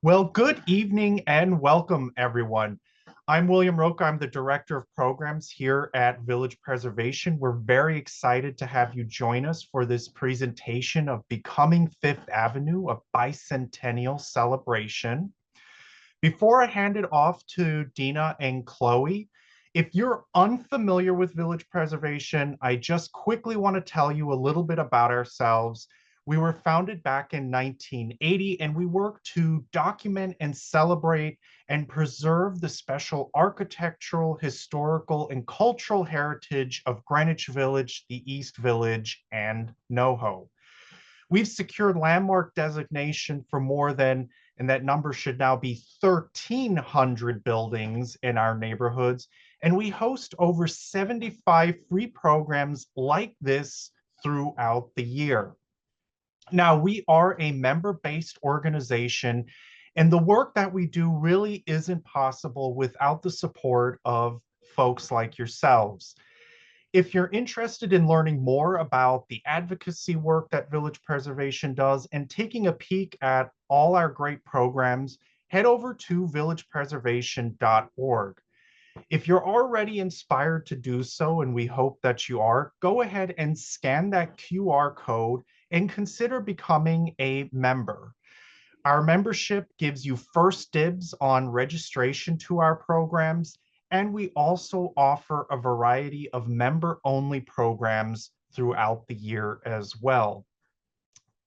Well, good evening and welcome, everyone. I'm William Roca. I'm the Director of Programs here at Village Preservation. We're very excited to have you join us for this presentation of Becoming Fifth Avenue, a bicentennial celebration. Before I hand it off to Dina and Chloe, if you're unfamiliar with Village Preservation, I just quickly want to tell you a little bit about ourselves. We were founded back in 1980, and we work to document and celebrate and preserve the special architectural, historical, and cultural heritage of Greenwich Village, the East Village, and NoHo. We've secured landmark designation for more than, and that number should now be 1,300 buildings in our neighborhoods. And we host over 75 free programs like this throughout the year. Now, we are a member-based organization, and the work that we do really isn't possible without the support of folks like yourselves. If you're interested in learning more about the advocacy work that Village Preservation does and taking a peek at all our great programs, head over to villagepreservation.org. If you're already inspired to do so, and we hope that you are, go ahead and scan that QR code and consider becoming a member. Our membership gives you first dibs on registration to our programs, and we also offer a variety of member-only programs throughout the year as well.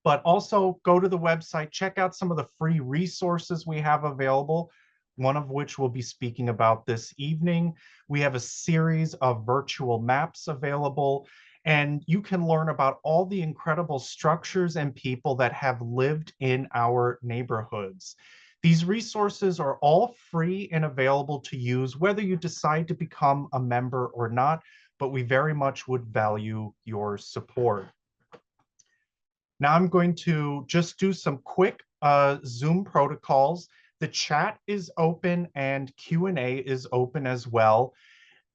But also go to the website, check out some of the free resources we have available, one of which we'll be speaking about this evening. We have a series of virtual maps available, and you can learn about all the incredible structures and people that have lived in our neighborhoods. These resources are all free and available to use, whether you decide to become a member or not, but we very much would value your support. Now I'm going to just do some quick Zoom protocols. The chat is open and Q&A is open as well.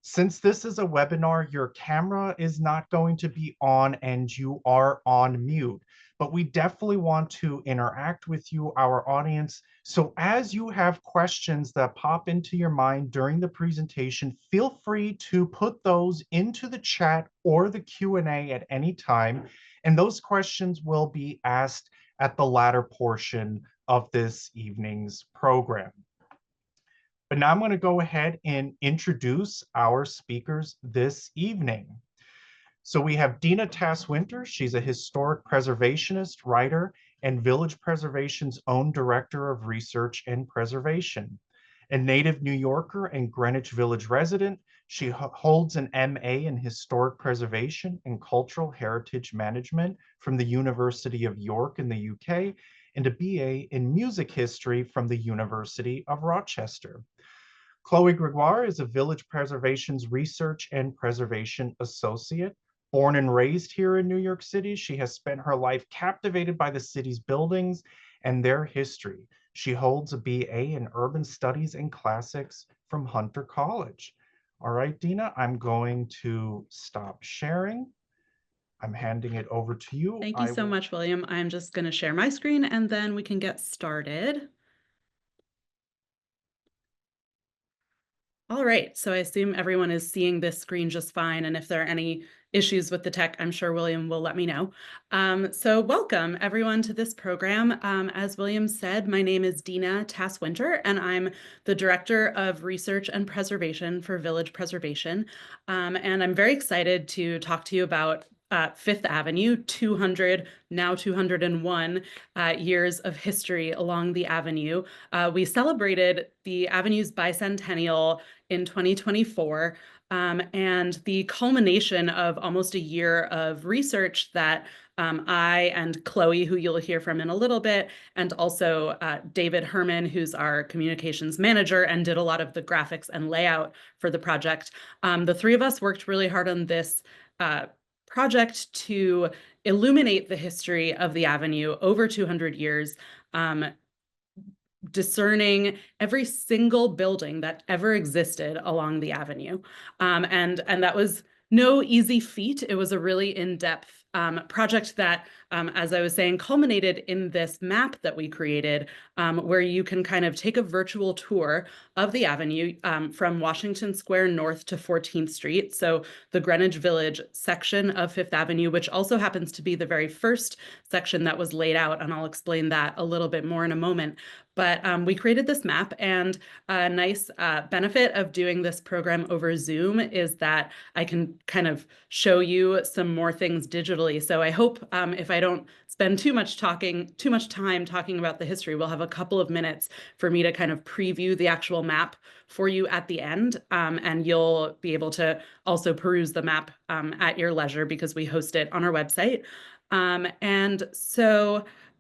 Since this is a webinar, your camera is not going to be on and you are on mute, but we definitely want to interact with you, our audience. So as you have questions that pop into your mind during the presentation, feel free to put those into the chat or the Q&A at any time, and those questions will be asked at the latter portion of this evening's program. But now I'm going to go ahead and introduce our speakers this evening. So we have Dina Tass-Winter. She's a historic preservationist, writer, and Village Preservation's own director of research and preservation. A native New Yorker and Greenwich Village resident, she holds an MA in historic preservation and cultural heritage management from the University of York in the UK, and a BA in music history from the University of Rochester. Chloe Gregoire is a Village Preservation's Research and Preservation Associate. Born and raised here in New York City, she has spent her life captivated by the city's buildings and their history. She holds a BA in Urban Studies and Classics from Hunter College. All right, Dina, I'm going to stop sharing. I'm handing it over to you. Thank you so much, William. I'm just going to share my screen and then we can get started. All right, so I assume everyone is seeing this screen just fine, and if there are any issues with the tech, I'm sure William will let me know. So welcome everyone to this program. As William said, my name is Dina Tass-Winter, and I'm the Director of Research and Preservation for Village Preservation. And I'm very excited to talk to you about Fifth Avenue, 200, now 201 years of history along the avenue. We celebrated the avenue's bicentennial in 2024, and the culmination of almost a year of research that I and Chloe, who you'll hear from in a little bit, and also David Herman, who's our communications manager and did a lot of the graphics and layout for the project. The three of us worked really hard on this project to illuminate the history of the avenue over 200 years, discerning every single building that ever existed along the avenue. And that was no easy feat. It was a really in-depth project that, as I was saying, culminated in this map that we created, where you can kind of take a virtual tour of the avenue from Washington Square North to 14th Street. So the Greenwich Village section of Fifth Avenue, which also happens to be the very first section that was laid out, and I'll explain that a little bit more in a moment. But we created this map, and a nice benefit of doing this program over Zoom is that I can kind of show you some more things digitally. So I hope if I don't spend too much time talking about the history, we'll have a couple of minutes for me to kind of preview the actual map for you at the end, and you'll be able to also peruse the map at your leisure because we host it on our website.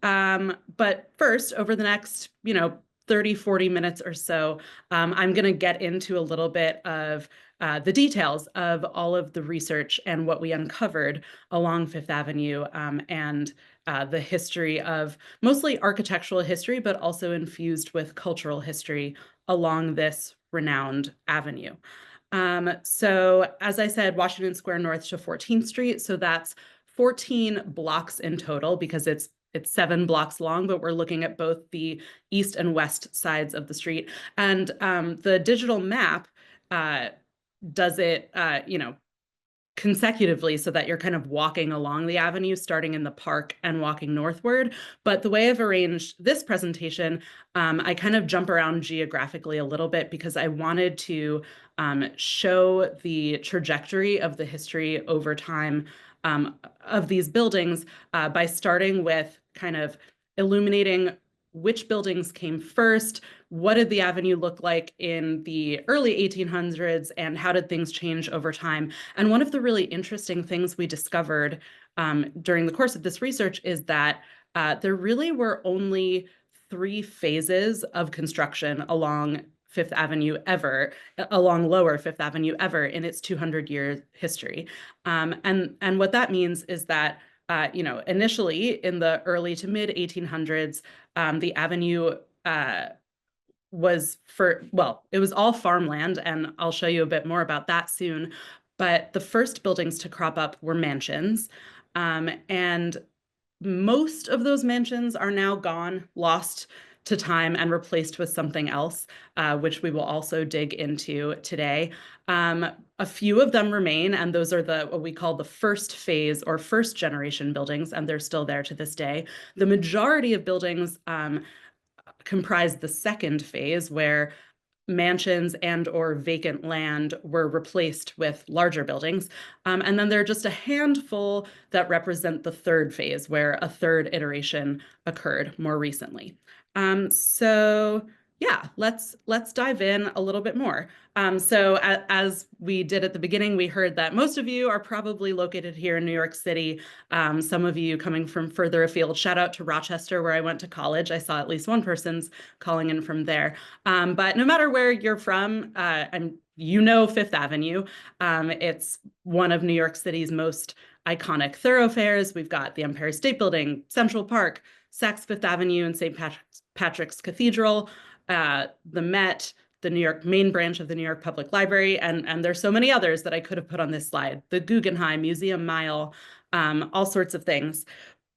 But first, over the next, 30, 40 minutes or so, I'm going to get into a little bit of the details of all of the research and what we uncovered along Fifth Avenue, and the history of mostly architectural history, but also infused with cultural history along this renowned avenue. So as I said, Washington Square North to 14th Street. So that's 14 blocks in total because it's 7 blocks long, but we're looking at both the east and west sides of the street. And the digital map does it, consecutively so that you're kind of walking along the avenue, starting in the park and walking northward. But the way I've arranged this presentation, I kind of jump around geographically a little bit because I wanted to show the trajectory of the history over time of these buildings by starting with kind of illuminating which buildings came first, what did the avenue look like in the early 1800s, and how did things change over time? And one of the really interesting things we discovered during the course of this research is that there really were only 3 phases of construction along Fifth Avenue ever, along Lower Fifth Avenue ever in its 200-year history. And what that means is that initially in the early to mid 1800s, the avenue it was all farmland, and I'll show you a bit more about that soon. But the first buildings to crop up were mansions. And most of those mansions are now gone, lost to time, and replaced with something else, which we will also dig into today. A few of them remain, and those are what we call the first phase or first generation buildings, and they're still there to this day. The majority of buildings comprise the second phase, where mansions and or vacant land were replaced with larger buildings. And then there are just a handful that represent the third phase, where a third iteration occurred more recently. So yeah, let's dive in a little bit more. So as we did at the beginning, we heard that most of you are probably located here in New York City. Some of you coming from further afield. Shout out to Rochester, where I went to college. I saw at least one person's calling in from there. But no matter where you're from, and Fifth Avenue, it's one of New York City's most iconic thoroughfares. We've got the Empire State Building, Central Park, Saks Fifth Avenue, and St. Patrick's Cathedral, the Met, the New York main branch of the New York Public Library, and there's so many others that I could have put on this slide, the Guggenheim, Museum Mile, all sorts of things.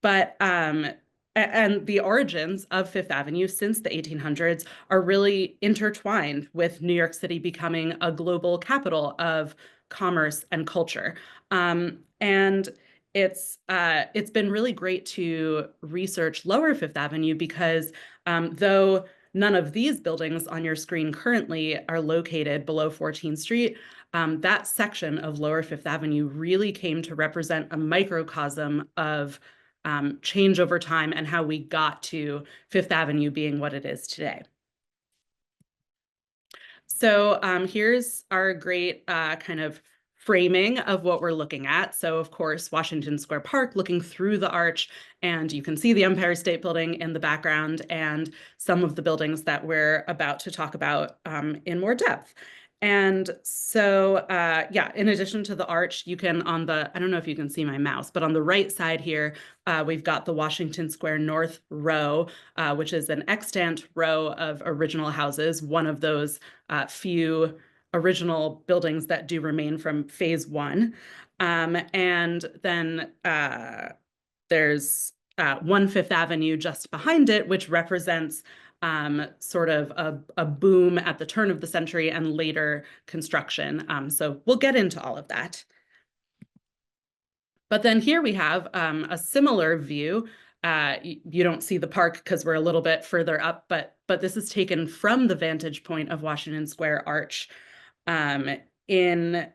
But and the origins of Fifth Avenue since the 1800s are really intertwined with New York City becoming a global capital of commerce and culture. And it's been really great to research Lower Fifth Avenue because though none of these buildings on your screen currently are located below 14th Street, that section of Lower Fifth Avenue really came to represent a microcosm of change over time and how we got to Fifth Avenue being what it is today. So here's our great kind of framing of what we're looking at. So of course, Washington Square Park, looking through the arch, and you can see the Empire State Building in the background and some of the buildings that we're about to talk about in more depth. And so, yeah, in addition to the arch, you can I don't know if you can see my mouse, but on the right side here, we've got the Washington Square North row, which is an extant row of original houses, one of those few original buildings that do remain from phase one. And then there's 1 Fifth Avenue just behind it, which represents sort of a boom at the turn of the century and later construction. So we'll get into all of that. But then here we have a similar view. You don't see the park because we're a little bit further up, but this is taken from the vantage point of Washington Square Arch in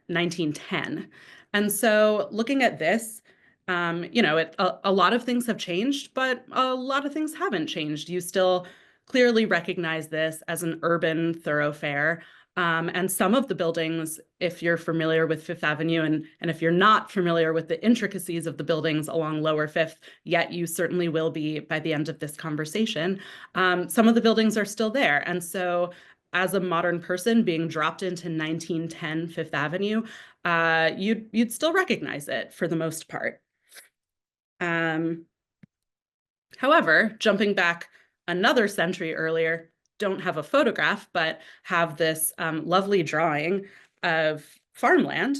1910. And so looking at this, a lot of things have changed, but a lot of things haven't changed. You still clearly recognize this as an urban thoroughfare. And some of the buildings, if you're familiar with Fifth Avenue, and if you're not familiar with the intricacies of the buildings along Lower Fifth, yet you certainly will be by the end of this conversation, some of the buildings are still there. And so as a modern person being dropped into 1910 Fifth Avenue, you'd still recognize it for the most part. However, jumping back another century earlier, don't have a photograph, but have this lovely drawing of farmland.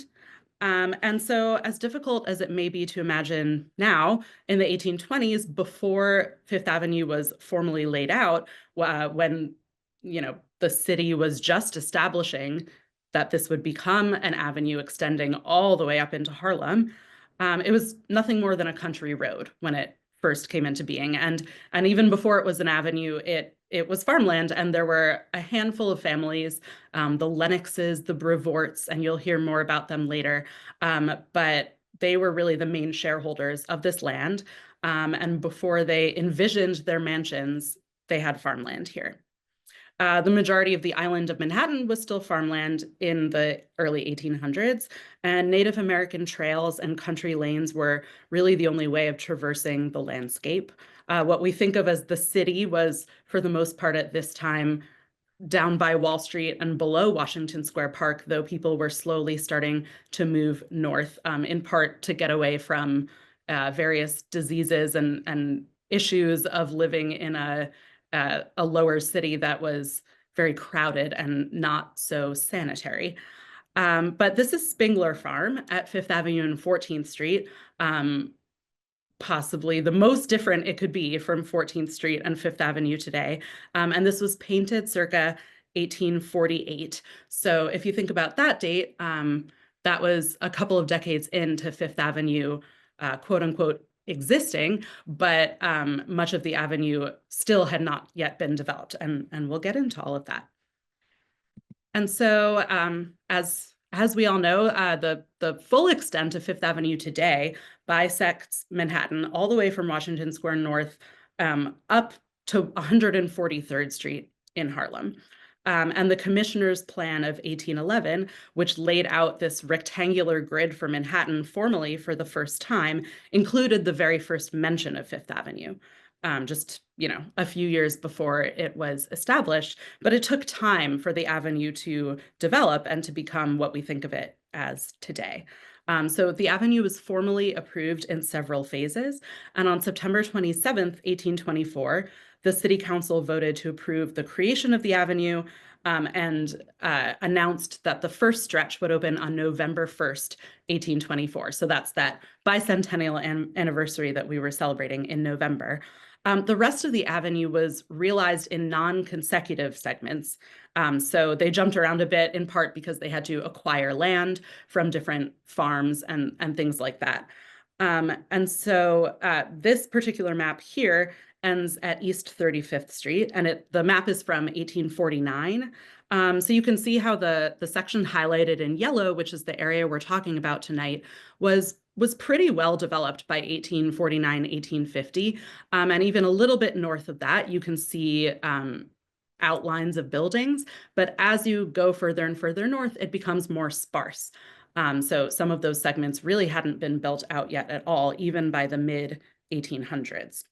And so as difficult as it may be to imagine now, in the 1820s, before Fifth Avenue was formally laid out, when the city was just establishing that this would become an avenue extending all the way up into Harlem, it was nothing more than a country road when it first came into being. And even before it was an avenue, it was farmland, and there were a handful of families, the Lennoxes, the Brevorts, and you'll hear more about them later. But they were really the main shareholders of this land. And before they envisioned their mansions, they had farmland here. The majority of the island of Manhattan was still farmland in the early 1800s, and Native American trails and country lanes were really the only way of traversing the landscape. What we think of as the city was, for the most part at this time, down by Wall Street and below Washington Square Park, though people were slowly starting to move north, in part to get away from various diseases and issues of living in a lower city that was very crowded and not so sanitary. But this is Spingler Farm at Fifth Avenue and 14th Street, possibly the most different it could be from 14th Street and Fifth Avenue today. And this was painted circa 1848. So if you think about that date, that was a couple of decades into Fifth Avenue, quote unquote, existing, but much of the avenue still had not yet been developed, and we'll get into all of that. And so as we all know, the full extent of Fifth Avenue today bisects Manhattan all the way from Washington Square North up to 143rd Street in Harlem. And the Commissioner's Plan of 1811, which laid out this rectangular grid for Manhattan formally for the first time, included the very first mention of Fifth Avenue, just a few years before it was established. But it took time for the avenue to develop and to become what we think of it as today. So the avenue was formally approved in several phases, and on September 27th, 1824, the City Council voted to approve the creation of the avenue and announced that the first stretch would open on November 1st, 1824. So that's that bicentennial anniversary that we were celebrating in November. The rest of the avenue was realized in non-consecutive segments. So they jumped around a bit, in part because they had to acquire land from different farms and things like that. And so this particular map here ends at East 35th Street, and the map is from 1849. So you can see how the section highlighted in yellow, which is the area we're talking about tonight, was pretty well developed by 1849, 1850. And even a little bit north of that, you can see outlines of buildings. But as you go further and further north, it becomes more sparse. So some of those segments really hadn't been built out yet at all, even by the mid 1800s.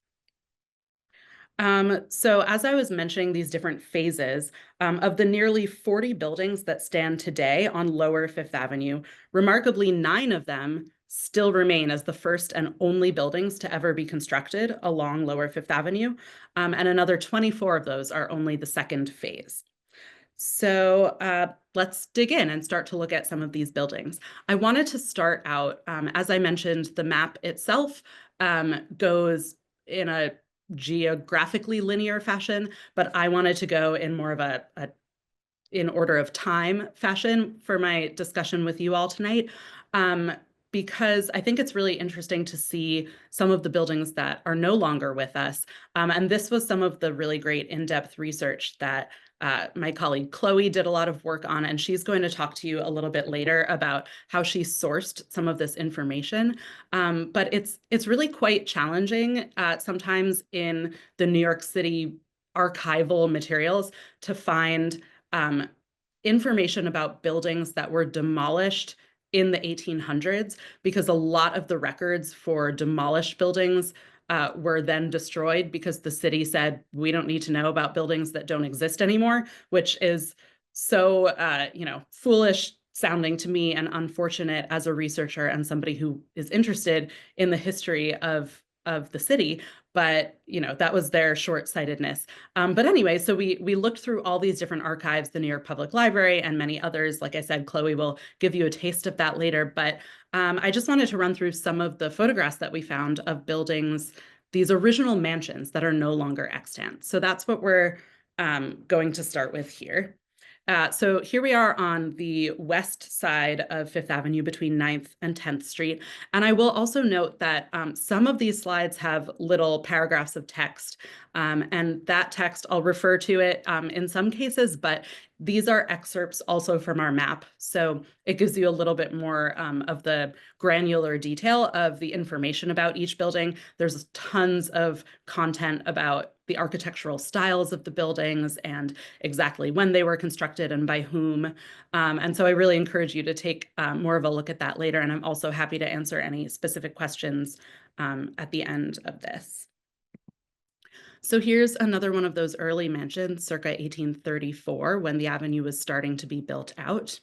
So as I was mentioning these different phases, of the nearly 40 buildings that stand today on Lower Fifth Avenue, remarkably 9 of them still remain as the first and only buildings to ever be constructed along Lower Fifth Avenue, and another 24 of those are only the second phase. So let's dig in and start to look at some of these buildings. I wanted to start out, as I mentioned, the map itself goes in a geographically linear fashion, but I wanted to go in more of a in order of time fashion for my discussion with you all tonight, because I think it's really interesting to see some of the buildings that are no longer with us. And this was some of the really great in-depth research that my colleague Chloe did a lot of work on, and she's going to talk to you a little bit later about how she sourced some of this information. But it's really quite challenging sometimes in the New York City archival materials to find information about buildings that were demolished in the 1800s, because a lot of the records for demolished buildings were then destroyed because the city said, we don't need to know about buildings that don't exist anymore, which is so, foolish sounding to me and unfortunate as a researcher and somebody who is interested in the history of the city. But that was their short-sightedness. But anyway, so we looked through all these different archives, the New York Public Library and many others. Like I said, Chloe will give you a taste of that later. But I just wanted to run through some of the photographs that we found of buildings, these original mansions that are no longer extant. So that's what we're going to start with here. So here we are on the west side of Fifth Avenue between 9th and 10th Street. And I will also note that some of these slides have little paragraphs of text. And that text, I'll refer to it in some cases, but these are excerpts also from our map. So it gives you a little bit more of the granular detail of the information about each building. There's tons of content about the architectural styles of the buildings and exactly when they were constructed and by whom. And so I really encourage you to take more of a look at that later. And I'm also happy to answer any specific questions at the end of this. So here's another one of those early mansions, circa 1834, when the avenue was starting to be built out.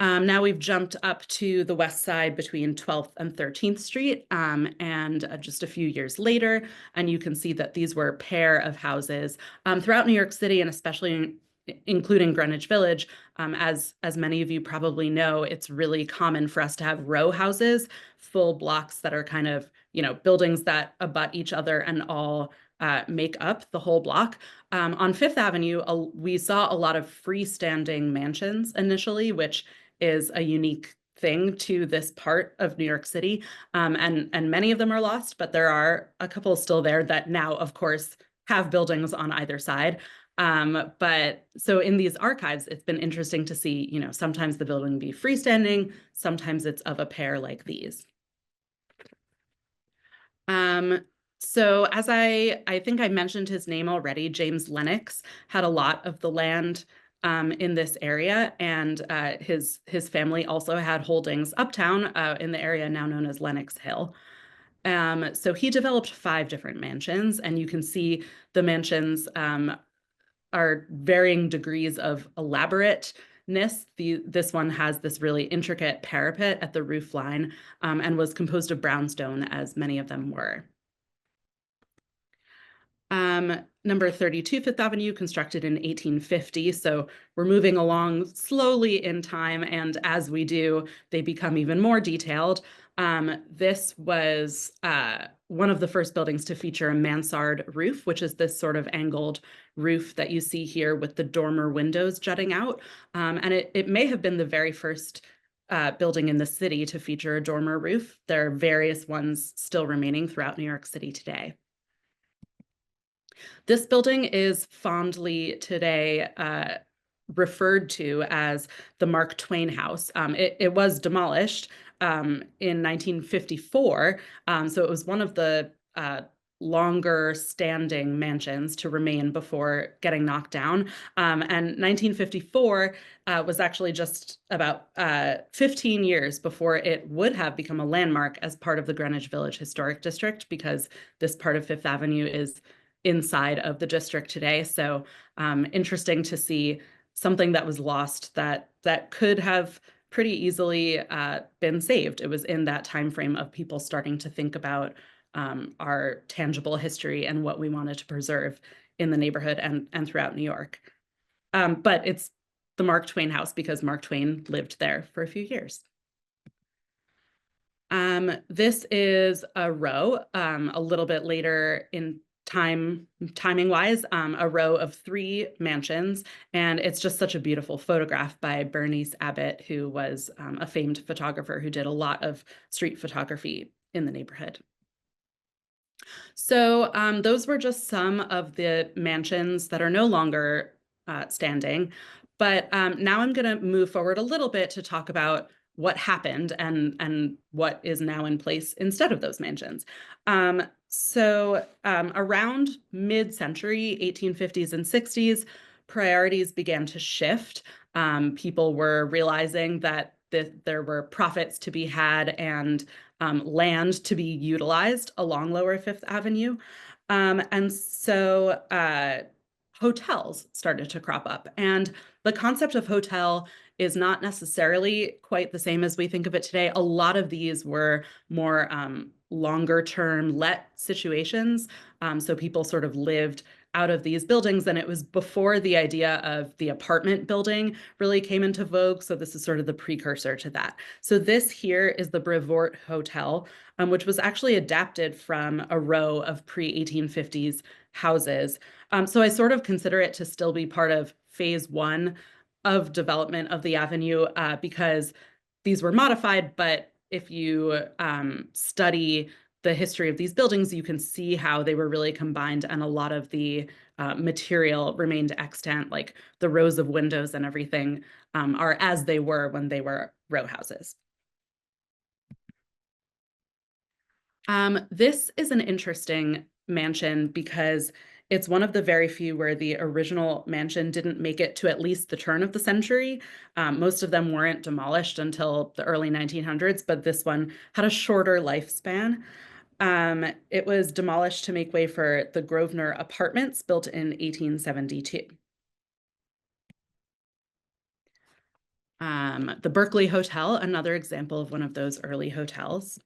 Now we've jumped up to the west side between 12th and 13th Street, and just a few years later, and you can see that these were a pair of houses throughout New York City, and especially including Greenwich Village. As many of you probably know, it's really common for us to have row houses, full blocks that are kind of, buildings that abut each other and all make up the whole block. On Fifth Avenue, we saw a lot of freestanding mansions initially, which is a unique thing to this part of New York City. And many of them are lost, but there are a couple still there that now, of course, have buildings on either side. But so in these archives, it's been interesting to see, sometimes the building be freestanding, sometimes it's of a pair like these. So as I think I mentioned his name already, James Lennox had a lot of the land in this area, and his family also had holdings uptown in the area now known as Lenox Hill. So he developed 5 different mansions, and you can see the mansions are varying degrees of elaborateness. This one has this really intricate parapet at the roof line and was composed of brownstone, as many of them were. Number 32 Fifth Avenue, constructed in 1850. So we're moving along slowly in time, and as we do, they become even more detailed. This was one of the first buildings to feature a mansard roof, which is this sort of angled roof that you see here with the dormer windows jutting out. And it may have been the very first building in the city to feature a dormer roof. There are various ones still remaining throughout New York City today. This building is fondly today referred to as the Mark Twain House. It was demolished in 1954, so it was one of the longer standing mansions to remain before getting knocked down. And 1954 was actually just about 15 years before it would have become a landmark as part of the Greenwich Village Historic District, because this part of Fifth Avenue is inside of the district today. So interesting to see something that was lost that could have pretty easily been saved. It was in that time frame of people starting to think about our tangible history and what we wanted to preserve in the neighborhood and throughout New York. But it's the Mark Twain house because Mark Twain lived there for a few years. This is a row, a little bit later in timing wise, a row of 3 mansions. And it's just such a beautiful photograph by Bernice Abbott, who was a famed photographer who did a lot of street photography in the neighborhood. So those were just some of the mansions that are no longer standing. But now I'm going to move forward a little bit to talk about what happened and what is now in place instead of those mansions. Around mid-century, 1850s and 60s, priorities began to shift. People were realizing that there were profits to be had and land to be utilized along Lower Fifth Avenue. Hotels started to crop up. And the concept of hotel is not necessarily quite the same as we think of it today. A lot of these were more longer term let situations. So people sort of lived out of these buildings, and it was before the idea of the apartment building really came into vogue. So this is sort of the precursor to that. So this here is the Brevoort Hotel, which was actually adapted from a row of pre-1850s houses. So I sort of consider it to still be part of phase 1 of development of the avenue because these were modified, but if you study the history of these buildings, you can see how they were really combined and a lot of the material remained extant, like the rows of windows and everything are as they were when they were row houses. This is an interesting mansion because it's one of the very few where the original mansion didn't make it to at least the turn of the century. Most of them weren't demolished until the early 1900s, but this one had a shorter lifespan. It was demolished to make way for the Grosvenor Apartments built in 1872. The Berkeley Hotel, another example of one of those early hotels.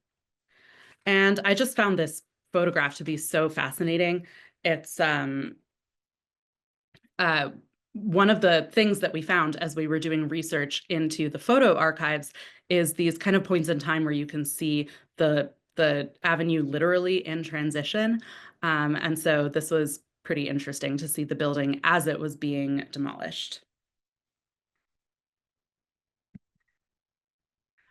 And I just found this photograph to be so fascinating. It's one of the things that we found as we were doing research into the photo archives is these kind of points in time where you can see the avenue literally in transition. And so this was pretty interesting to see the building as it was being demolished.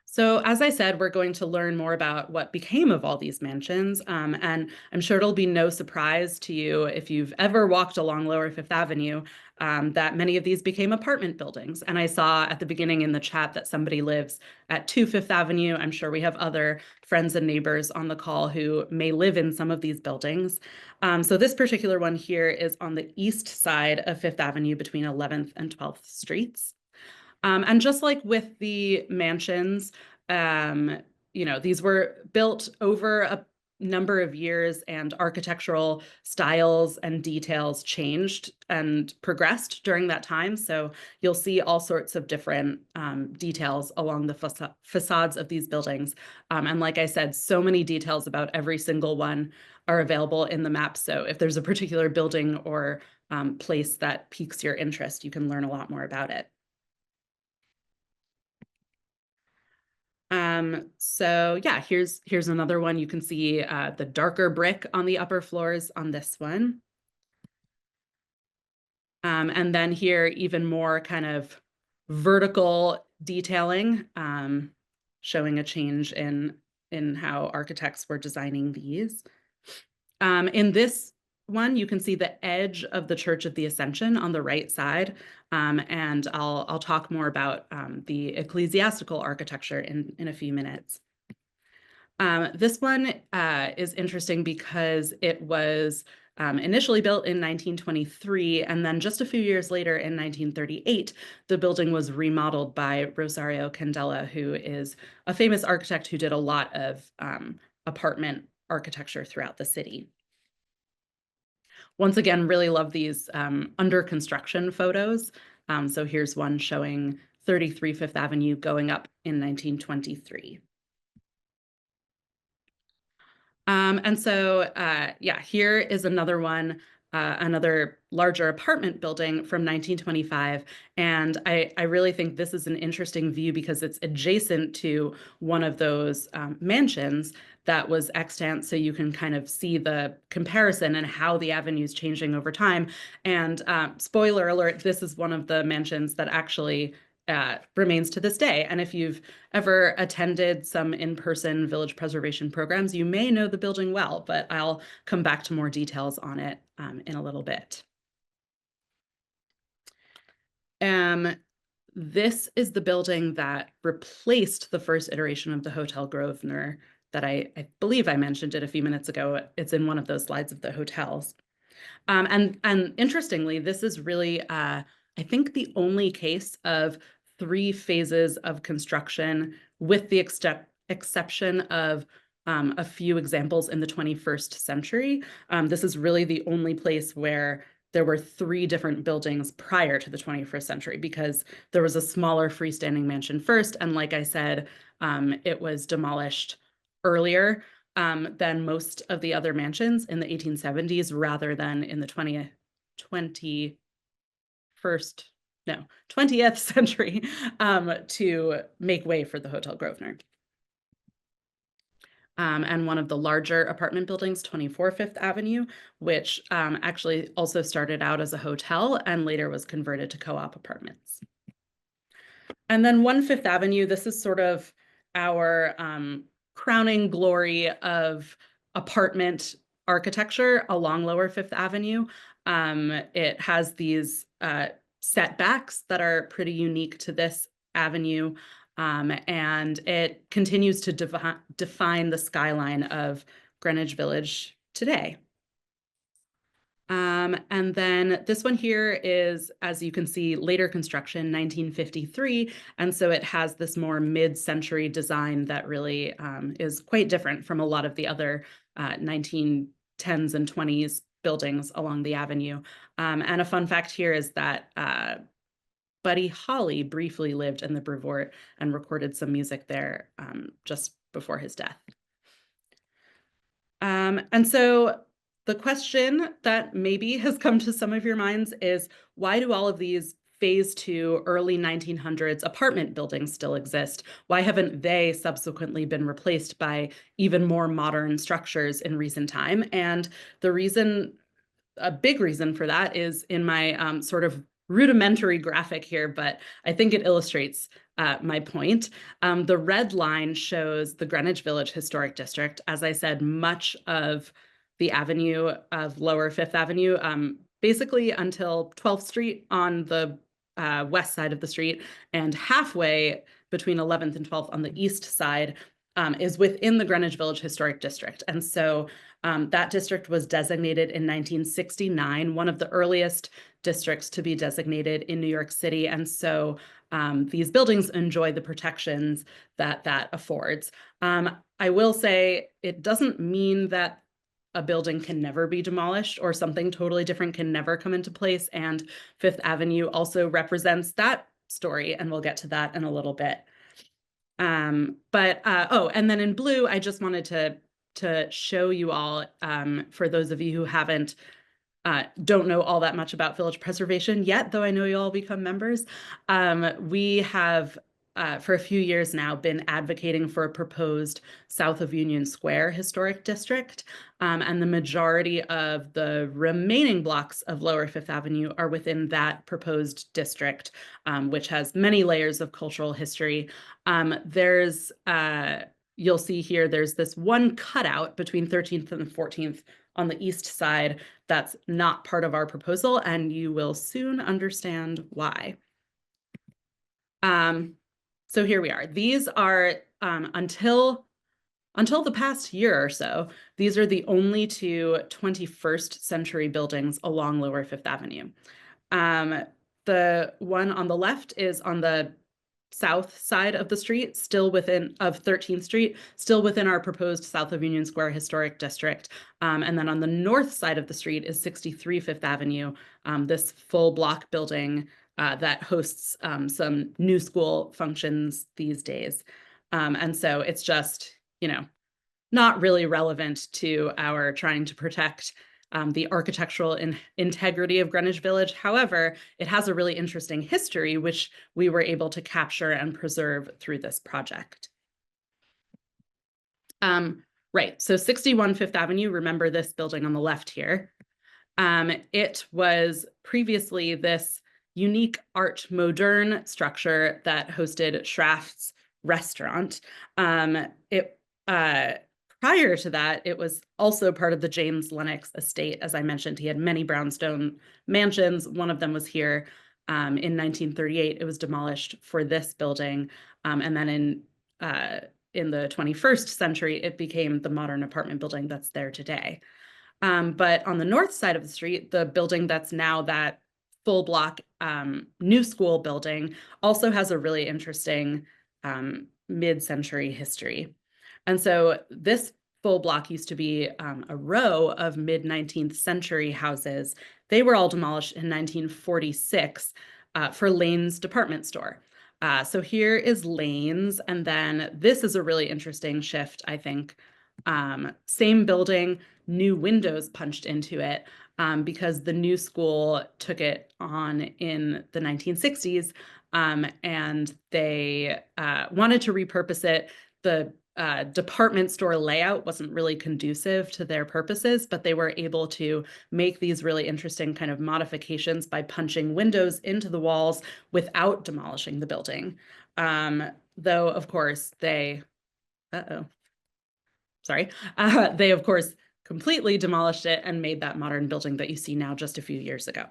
So as I said, we're going to learn more about what became of all these mansions. And I'm sure it'll be no surprise to you if you've ever walked along Lower Fifth Avenue that many of these became apartment buildings. And I saw at the beginning in the chat that somebody lives at 2 Fifth Avenue. I'm sure we have other friends and neighbors on the call who may live in some of these buildings. So this particular one here is on the east side of Fifth Avenue between 11th and 12th Streets. And just like with the mansions, these were built over a number of years and architectural styles and details changed and progressed during that time. So you'll see all sorts of different details along the facades of these buildings. And like I said, so many details about every single one are available in the map. So if there's a particular building or place that piques your interest, you can learn a lot more about it. So yeah, here's another one. You can see the darker brick on the upper floors on this one. And then here, even more kind of vertical detailing, showing a change in how architects were designing these. In this one, you can see the edge of the Church of the Ascension on the right side. And I'll talk more about the ecclesiastical architecture in a few minutes. This one is interesting because it was initially built in 1923, and then just a few years later in 1938, the building was remodeled by Rosario Candela, who is a famous architect who did a lot of apartment architecture throughout the city. Once again, really love these under construction photos. So here's one showing 33 Fifth Avenue going up in 1923. Yeah, here is another one, another larger apartment building from 1925. And I really think this is an interesting view because it's adjacent to one of those mansions that was extant. So you can kind of see the comparison and how the avenue is changing over time. And spoiler alert, this is one of the mansions that actually remains to this day. And if you've ever attended some in-person village preservation programs, you may know the building well, but I'll come back to more details on it in a little bit. This is the building that replaced the first iteration of the Hotel Grosvenor that I believe I mentioned it a few minutes ago. It's in one of those slides of the hotels. And interestingly, this is really, I think, the only case of 3 phases of construction, with the exception of a few examples in the 21st century. This is really the only place where there were 3 different buildings prior to the 21st century, because there was a smaller freestanding mansion first. And like I said, it was demolished earlier than most of the other mansions in the 1870s, rather than in the 20th century to make way for the Hotel Grosvenor. And one of the larger apartment buildings, 24 Fifth Avenue, which actually also started out as a hotel and later was converted to co-op apartments. And then 1 Fifth Avenue, this is sort of our crowning glory of apartment architecture along Lower Fifth Avenue. It has these setbacks that are pretty unique to this avenue. And it continues to define the skyline of Greenwich Village today. And then this one here is, as you can see, later construction, 1953. And so it has this more mid-century design that really is quite different from a lot of the other 1910s and 20s buildings along the avenue. And a fun fact here is that Buddy Holly briefly lived in the Brevoort and recorded some music there just before his death. And so the question that maybe has come to some of your minds is, why do all of these phase 2 early 1900s apartment buildings still exist? Why haven't they subsequently been replaced by even more modern structures in recent time? And the reason, a big reason for that, is in my sort of rudimentary graphic here, but I think it illustrates my point. The red line shows the Greenwich Village Historic District. As I said, much of the avenue of Lower Fifth Avenue, basically until 12th Street on the west side of the street, and halfway between 11th and 12th on the east side, is within the Greenwich Village Historic District. And so that district was designated in 1969, one of the earliest districts to be designated in New York City. And so these buildings enjoy the protections that that affords. I will say it doesn't mean that a building can never be demolished or something totally different can never come into place. And Fifth Avenue also represents that story, and we'll get to that in a little bit. And then in blue, I just wanted to show you all, for those of you who don't know all that much about village preservation yet, though I know you all become members. We have, for a few years now, been advocating for a proposed south of Union Square historic district. And the majority of the remaining blocks of Lower Fifth Avenue are within that proposed district, which has many layers of cultural history. You'll see here, there's this one cutout between 13th and 14th on the east side that's not part of our proposal, and you will soon understand why. So here we are. These are, until the past year or so, these are the only 2 21st century buildings along Lower Fifth Avenue. The one on the left is on the south side of the street, still within of 13th Street, still within our proposed south of Union Square historic district. And then on the north side of the street is 63 Fifth Avenue, this full block building that hosts some new school functions these days. And so it's just, not really relevant to our trying to protect the architectural integrity of Greenwich Village. However, it has a really interesting history, which we were able to capture and preserve through this project. Right, so 61 Fifth Avenue, remember this building on the left here. It was previously this unique art moderne structure that hosted Schraft's restaurant. Prior to that, it was also part of the James Lennox estate. As I mentioned, he had many brownstone mansions. One of them was here in 1938. It was demolished for this building. And then in the 21st century, it became the modern apartment building that's there today. But on the north side of the street, the building that's now that full block new school building also has a really interesting mid-century history. And so this full block used to be a row of mid-19th century houses. They were all demolished in 1946 for Lane's department store. So here is Lane's, and then this is a really interesting shift, I think. Same building, new windows punched into it because the new school took it on in the 1960s and they wanted to repurpose it. The department store layout wasn't really conducive to their purposes, but they were able to make these really interesting kind of modifications by punching windows into the walls without demolishing the building. Though, of course, they of course completely demolished it and made that modern building that you see now just a few years ago.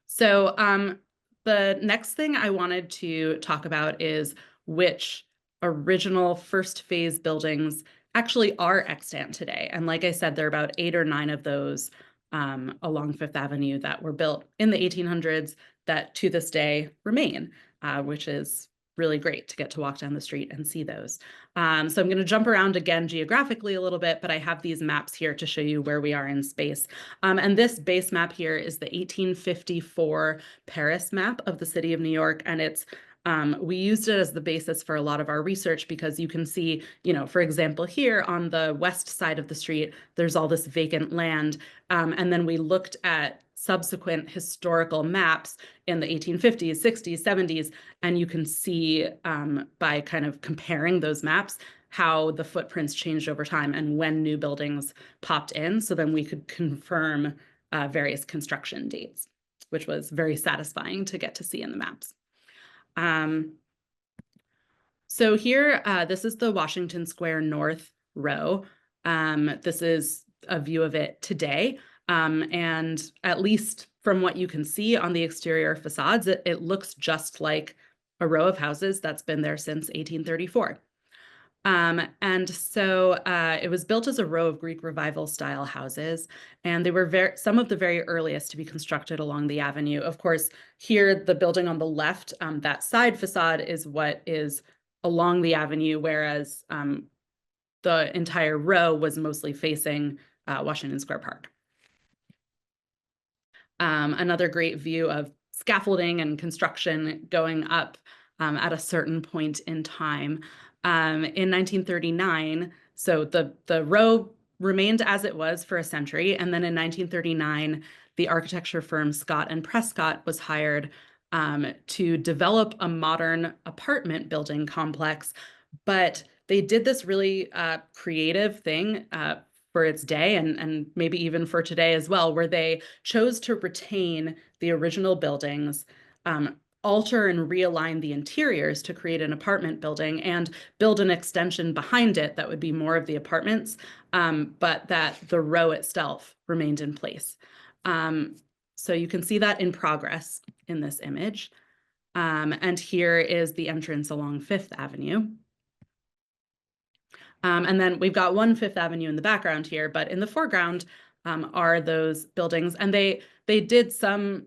So the next thing I wanted to talk about is which original first phase buildings actually are extant today. And like I said, there are about 8 or 9 of those along Fifth Avenue that were built in the 1800s that to this day remain, which is really great to get to walk down the street and see those. So I'm going to jump around again geographically a little bit, but I have these maps here to show you where we are in space. And this base map here is the 1854 Paris map of the city of New York, and it's we used it as the basis for a lot of our research because you can see, you know, for example, here on the west side of the street, there's all this vacant land. And then we looked at subsequent historical maps in the 1850s, 60s, 70s, and you can see by kind of comparing those maps how the footprints changed over time and when new buildings popped in. So then we could confirm various construction dates, which was very satisfying to get to see in the maps. So here, this is the Washington Square North row. This is a view of it today. And at least from what you can see on the exterior facades, it looks just like a row of houses that's been there since 1834. And so it was built as a row of Greek Revival style houses, and they were some of the very earliest to be constructed along the avenue. Of course, here, the building on the left, that side facade is what is along the avenue, whereas the entire row was mostly facing Washington Square Park. Another great view of scaffolding and construction going up at a certain point in time. In 1939, so the row remained as it was for a century, and then in 1939, the architecture firm Scott and Prescott was hired to develop a modern apartment building complex, but they did this really creative thing for its day and maybe even for today as well, where they chose to retain the original buildings, alter and realign the interiors to create an apartment building and build an extension behind it that would be more of the apartments, but that the row itself remained in place. So you can see that in progress in this image. And here is the entrance along Fifth Avenue. And then we've got one Fifth Avenue in the background here, but in the foreground are those buildings. And they did some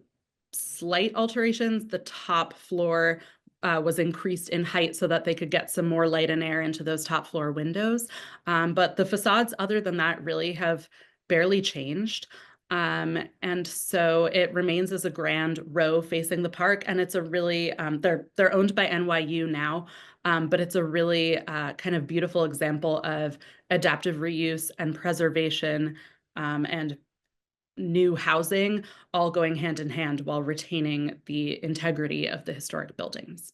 slight alterations. The top floor was increased in height so that they could get some more light and air into those top floor windows. But the facades, other than that, really have barely changed. And so it remains as a grand row facing the park, and it's a really, they're owned by NYU now, but it's a really kind of beautiful example of adaptive reuse and preservation and new housing, all going hand in hand while retaining the integrity of the historic buildings.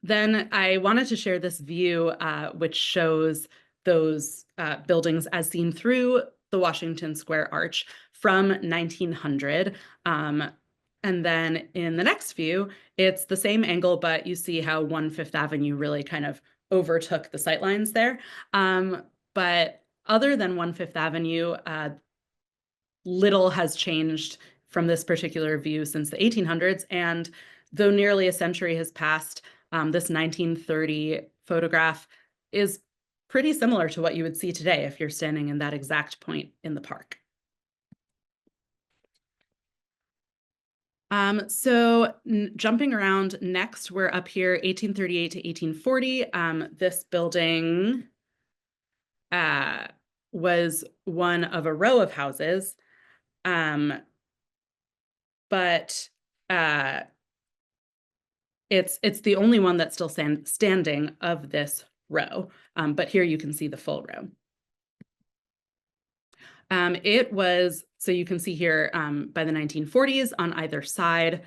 Then I wanted to share this view, which shows those buildings as seen through the Washington Square Arch from 1900. And then in the next view, it's the same angle, but you see how 1 Fifth Avenue really kind of overtook the sightlines there. But other than 1 Fifth Avenue, little has changed from this particular view since the 1800s. And though nearly a century has passed, this 1930 photograph is pretty similar to what you would see today if you're standing in that exact point in the park. So jumping around next, we're up here 1838 to 1840. This building was one of a row of houses, but it's the only one that's still standing of this row. But here you can see the full row. It was, so you can see here by the 1940s on either side,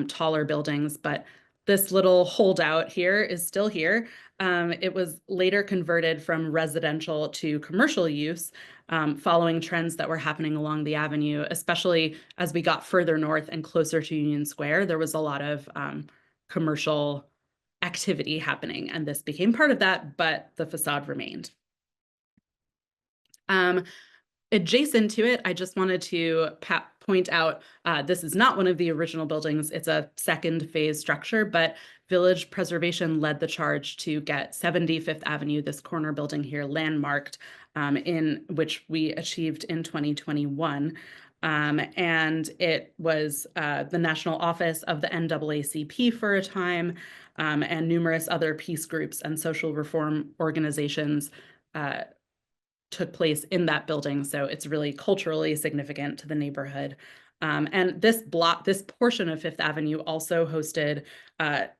taller buildings, but this little holdout here is still here. It was later converted from residential to commercial use, following trends that were happening along the avenue, especially as we got further north and closer to Union Square. There was a lot of commercial activity happening, and this became part of that, but the facade remained. Adjacent to it, I just wanted to point out, this is not one of the original buildings. It's a second phase structure, but Village Preservation led the charge to get 75th Avenue, this corner building here, landmarked, in which we achieved in 2021. And it was the national office of the NAACP for a time, and numerous other peace groups and social reform organizations took place in that building. So it's really culturally significant to the neighborhood. And this portion of Fifth Avenue also hosted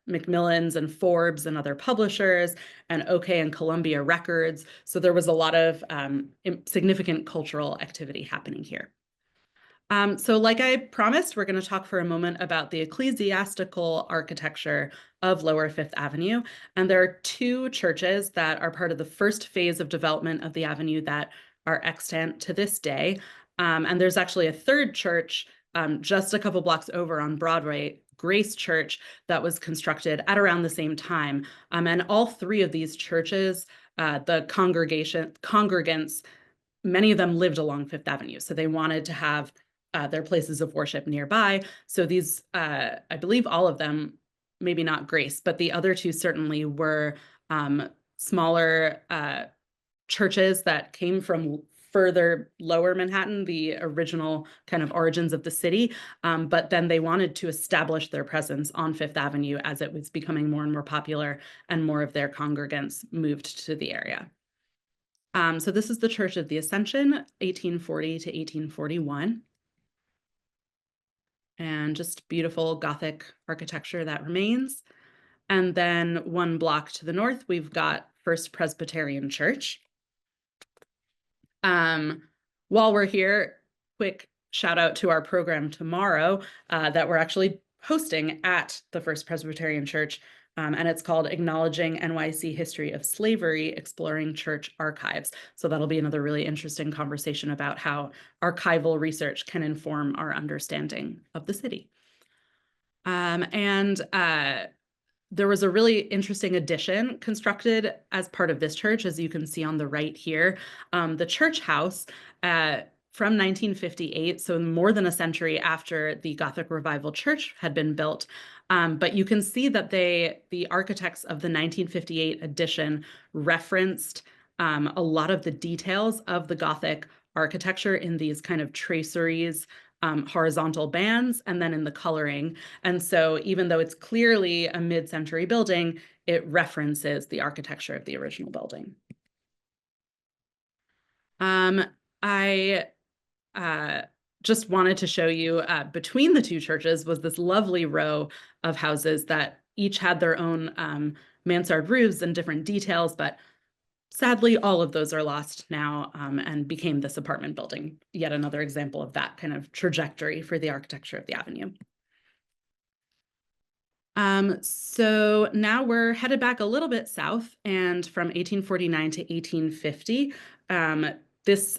Macmillan's and Forbes and other publishers, and OK and Columbia Records. So there was a lot of significant cultural activity happening here. So like I promised, we're going to talk for a moment about the ecclesiastical architecture of Lower Fifth Avenue. And there are two churches that are part of the first phase of development of the avenue that are extant to this day. And there's actually a third church just a couple blocks over on Broadway, Grace Church, that was constructed at around the same time. And all three of these churches, the congregants, many of them lived along Fifth Avenue. So they wanted to have their places of worship nearby. So these, I believe all of them, maybe not Grace, but the other two certainly were smaller churches that came from further lower Manhattan, the original kind of origins of the city. But then they wanted to establish their presence on Fifth Avenue as it was becoming more and more popular and more of their congregants moved to the area. So this is the Church of the Ascension, 1840 to 1841. And just beautiful Gothic architecture that remains. And then one block to the north, we've got First Presbyterian Church. While we're here, quick shout out to our program tomorrow that we're actually hosting at the First Presbyterian Church. And it's called Acknowledging NYC History of Slavery, Exploring Church Archives. So that'll be another really interesting conversation about how archival research can inform our understanding of the city. There was a really interesting addition constructed as part of this church, as you can see on the right here. The church house from 1958, so more than a century after the Gothic Revival Church had been built. But you can see that the architects of the 1958 edition referenced a lot of the details of the Gothic architecture in these kind of traceries, horizontal bands, and then in the coloring. And so even though it's clearly a mid-century building, it references the architecture of the original building. I just wanted to show you between the two churches was this lovely row of houses that each had their own mansard roofs and different details, but Sadly, all of those are lost now and became this apartment building. Yet another example of that kind of trajectory for the architecture of the avenue. So now we're headed back a little bit south, and from 1849 to 1850,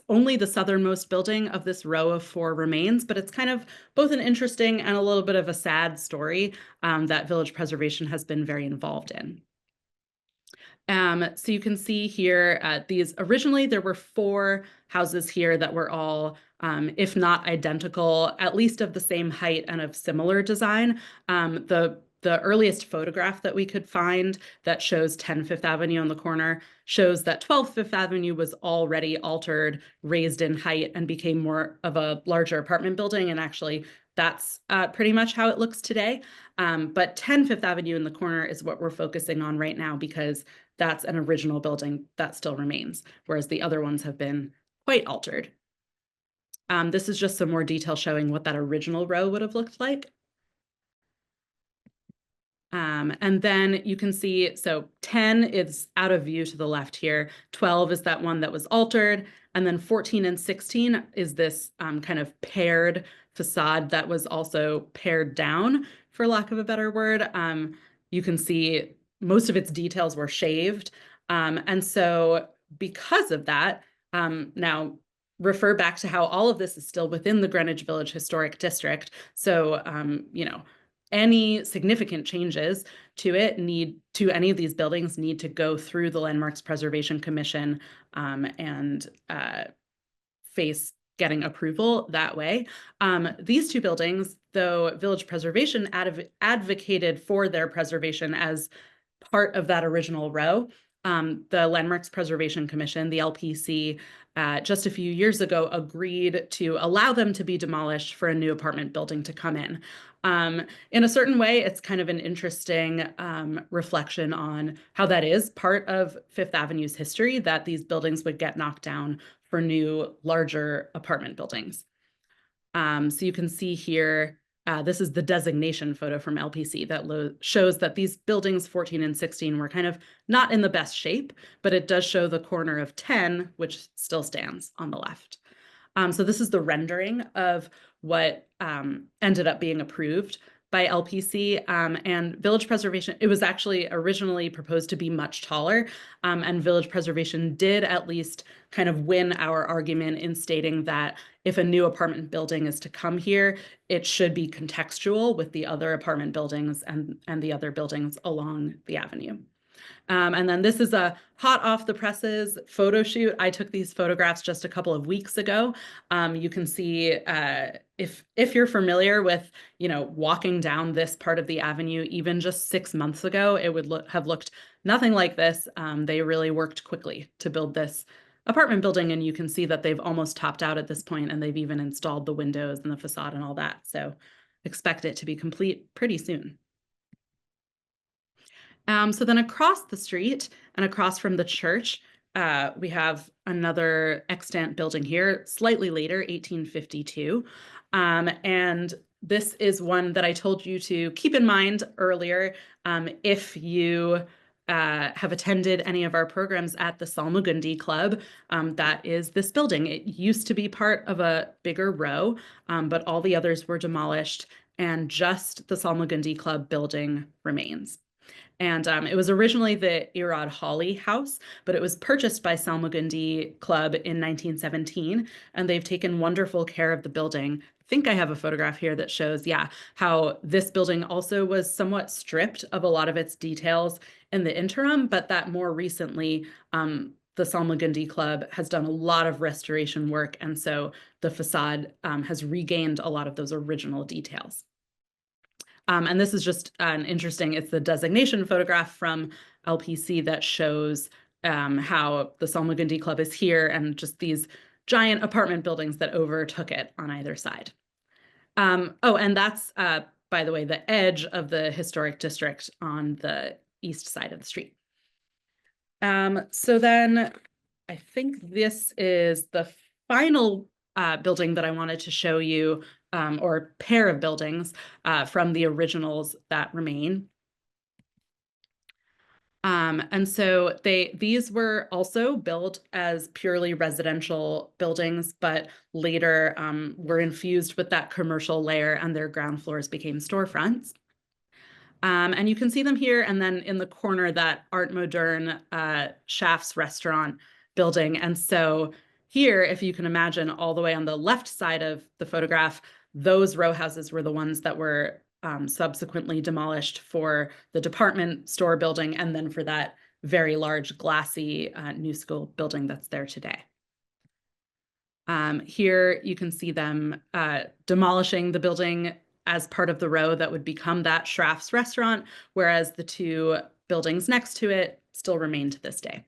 only the southernmost building of this row of four remains, but it's kind of both an interesting and a little bit of a sad story that village preservation has been very involved in. So you can see here, originally there were four houses here that were all, if not identical, at least of the same height and of similar design. The earliest photograph that we could find that shows 10 Fifth Avenue on the corner shows that 12 Fifth Avenue was already altered, raised in height, and became more of a larger apartment building. And actually, that's pretty much how it looks today. But 10 Fifth Avenue in the corner is what we're focusing on right now because that's an original building that still remains, whereas the other ones have been quite altered. This is just some more detail showing what that original row would have looked like. And then you can see, so 10 is out of view to the left here. 12 is that one that was altered. And then 14 and 16 is this kind of paired facade that was also pared down, for lack of a better word. You can see most of its details were shaved. And so because of that, now refer back to how all of this is still within the Greenwich Village Historic District. So, any significant changes to any of these buildings need to go through the Landmarks Preservation Commission and face getting approval that way. These two buildings, though Village Preservation advocated for their preservation as part of that original row, the Landmarks Preservation Commission, the LPC, just a few years ago agreed to allow them to be demolished for a new apartment building to come in. In a certain way, it's kind of an interesting reflection on how that is part of Fifth Avenue's history, that these buildings would get knocked down for new, larger apartment buildings. So you can see here, this is the designation photo from LPC that shows that these buildings 14 and 16 were kind of not in the best shape, but it does show the corner of 10, which still stands on the left. So this is the rendering of what ended up being approved by LPC and Village Preservation. It was actually originally proposed to be much taller, and Village Preservation did at least kind of win our argument in stating that if a new apartment building is to come here, it should be contextual with the other apartment buildings and the other buildings along the avenue. And then this is a hot off the presses photo shoot. I took these photographs just a couple of weeks ago. You can see if you're familiar with, walking down this part of the avenue, even just 6 months ago, it would have looked nothing like this. They really worked quickly to build this apartment building, and you can see that they've almost topped out at this point, and they've even installed the windows and the facade and all that. So expect it to be complete pretty soon. So then across the street and across from the church, we have another extant building here, slightly later, 1852. And this is one that I told you to keep in mind earlier if you have attended any of our programs at the Salmagundi Club. That is this building. It used to be part of a bigger row, but all the others were demolished, and just the Salmagundi Club building remains. And it was originally the Erod Hawley House, but it was purchased by Salmagundi Club in 1917, and they've taken wonderful care of the building. I think I have a photograph here that shows, how this building also was somewhat stripped of a lot of its details in the interim, but that more recently, the Salmagundi Club has done a lot of restoration work, and so the facade has regained a lot of those original details. And this is just it's the designation photograph from LPC that shows how the Salmagundi Club is here and just these giant apartment buildings that overtook it on either side. And that's, by the way, the edge of the historic district on the east side of the street. So then I think this is the final building that I wanted to show you, or pair of buildings from the originals that remain. And so these were also built as purely residential buildings, but later were infused with that commercial layer, and their ground floors became storefronts. And you can see them here, and then in the corner, that Art Moderne Shafts restaurant building. And so here, if you can imagine, all the way on the left side of the photograph, those row houses were the ones that were subsequently demolished for the department store building, and then for that very large glassy new school building that's there today. Here you can see them demolishing the building as part of the row that would become that Schraff's restaurant, whereas the two buildings next to it still remain to this day.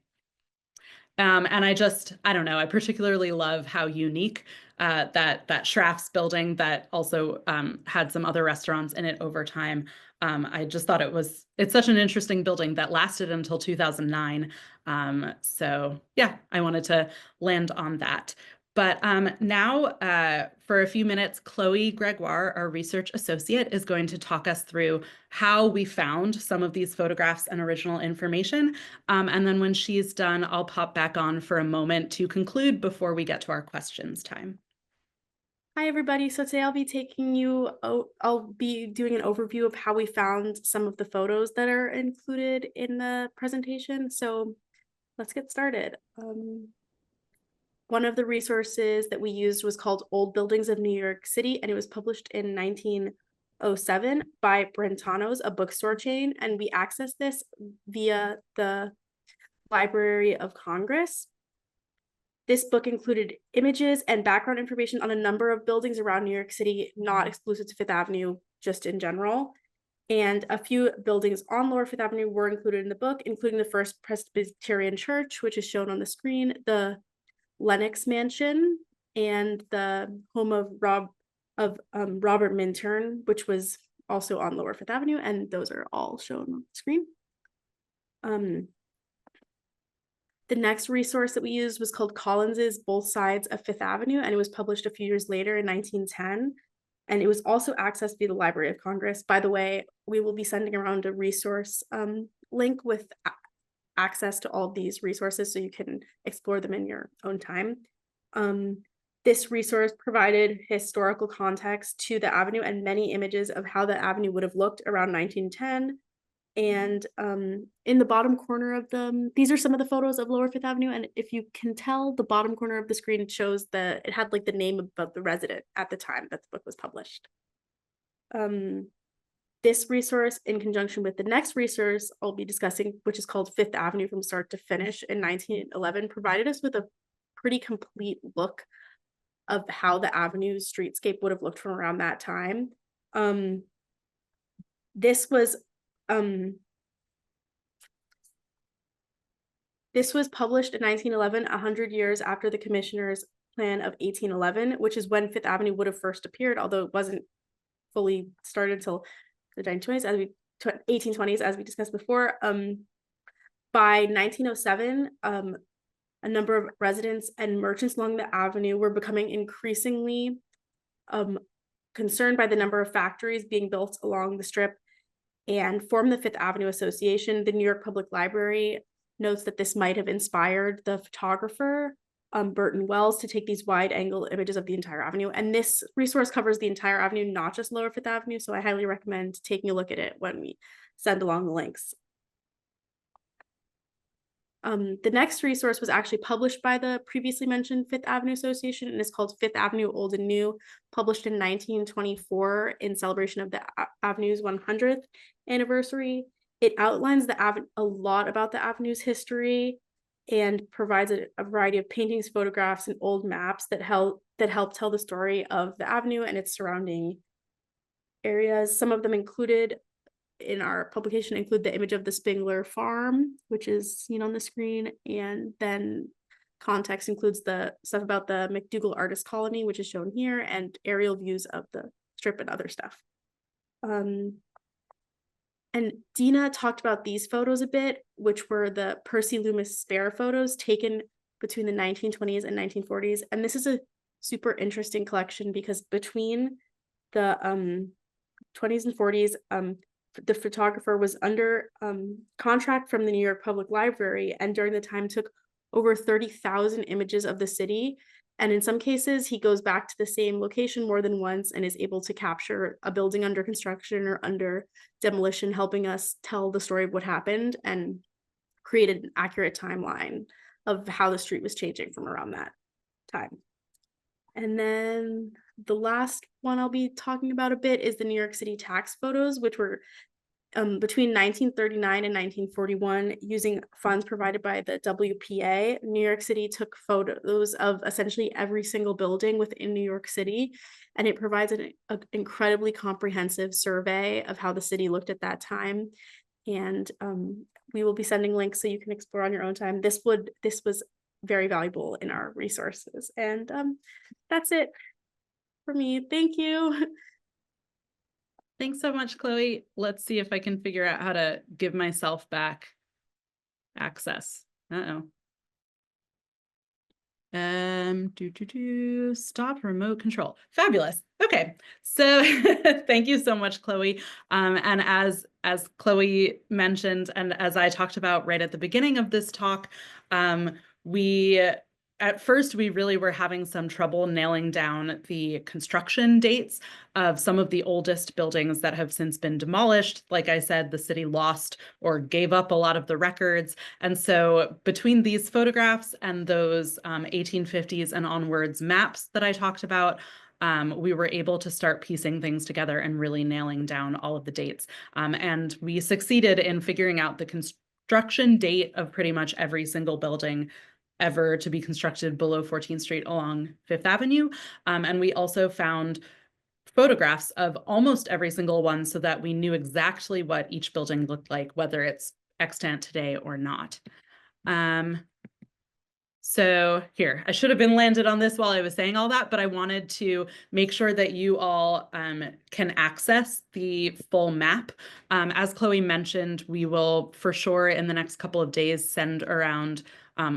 And I don't know, I particularly love how unique that Schraff's building that also had some other restaurants in it over time. I just thought it's such an interesting building that lasted until 2009. So yeah, I wanted to land on that. But now, for a few minutes, Chloe Gregoire, our research associate, is going to talk us through how we found some of these photographs and original information. And then when she's done, I'll pop back on for a moment to conclude before we get to our questions time. Hi, everybody. So today I'll be doing an overview of how we found some of the photos that are included in the presentation. So let's get started. One of the resources that we used was called Old Buildings of New York City, and it was published in 1907 by Brentano's, a bookstore chain, and we accessed this via the Library of Congress. This book included images and background information on a number of buildings around New York City, not exclusive to Fifth Avenue, just in general. And a few buildings on Lower Fifth Avenue were included in the book, including the First Presbyterian Church, which is shown on the screen, the Lenox Mansion, and the home of Robert Minturn, which was also on Lower Fifth Avenue, and those are all shown on the screen. The next resource that we used was called Collins's Both Sides of Fifth Avenue, and it was published a few years later in 1910. And it was also accessed via the Library of Congress. By the way, we will be sending around a resource link with access to all of these resources so you can explore them in your own time. This resource provided historical context to the avenue and many images of how the avenue would have looked around 1910. And in the bottom corner of them, these are some of the photos of Lower Fifth Avenue. And if you can tell, the bottom corner of the screen shows it had like the name of the resident at the time that the book was published. This resource, in conjunction with the next resource I'll be discussing, which is called Fifth Avenue from Start to Finish in 1911, provided us with a pretty complete look of how the avenue's streetscape would have looked from around that time. This was published in 1911, 100 years after the Commissioner's Plan of 1811, which is when Fifth Avenue would have first appeared, although it wasn't fully started until the 1820s, as we discussed before. By 1907, a number of residents and merchants along the avenue were becoming increasingly concerned by the number of factories being built along the strip and formed the Fifth Avenue Association. The New York Public Library notes that this might have inspired the photographer Burton Wells to take these wide-angle images of the entire avenue. And this resource covers the entire avenue, not just Lower Fifth Avenue, so I highly recommend taking a look at it when we send along the links. The next resource was actually published by the previously mentioned Fifth Avenue Association, and is called Fifth Avenue Old and New, published in 1924 in celebration of the Avenue's 100th anniversary. It outlines a lot about the Avenue's history and provides a variety of paintings, photographs, and old maps that help tell the story of the avenue and its surrounding areas. Some of them included in our publication include the image of the Spingler Farm, which is seen on the screen, and then context includes the stuff about the McDougal Artist Colony, which is shown here, and aerial views of the strip and other stuff. And Dina talked about these photos a bit, which were the Percy Loomis Spare photos taken between the 1920s and 1940s. And this is a super interesting collection because between the 20s and 40s, the photographer was under contract from the New York Public Library, and during the time took over 30,000 images of the city. And in some cases, he goes back to the same location more than once and is able to capture a building under construction or under demolition, helping us tell the story of what happened and created an accurate timeline of how the street was changing from around that time. And then the last one I'll be talking about a bit is the New York City tax photos, which were between 1939 and 1941, using funds provided by the WPA. New York City took photos of essentially every single building within New York City, and it provides an incredibly comprehensive survey of how the city looked at that time. And we will be sending links so you can explore on your own time. This was very valuable in our resources. And that's it for me. Thank you. Thanks so much, Chloe. Let's see if I can figure out how to give myself back access. Stop remote control. Fabulous. Okay, so thank you so much, Chloe. And as Chloe mentioned, and as I talked about right at the beginning of this talk, at first, we really were having some trouble nailing down the construction dates of some of the oldest buildings that have since been demolished. Like I said, the city lost or gave up a lot of the records. And so between these photographs and those 1850s and onwards maps that I talked about, we were able to start piecing things together and really nailing down all of the dates. And we succeeded in figuring out the construction date of pretty much every single building ever to be constructed below 14th Street along Fifth Avenue. And we also found photographs of almost every single one so that we knew exactly what each building looked like, whether it's extant today or not. So here, I should have been landed on this while I was saying all that, but I wanted to make sure that you all can access the full map. As Chloe mentioned, we will for sure in the next couple of days send around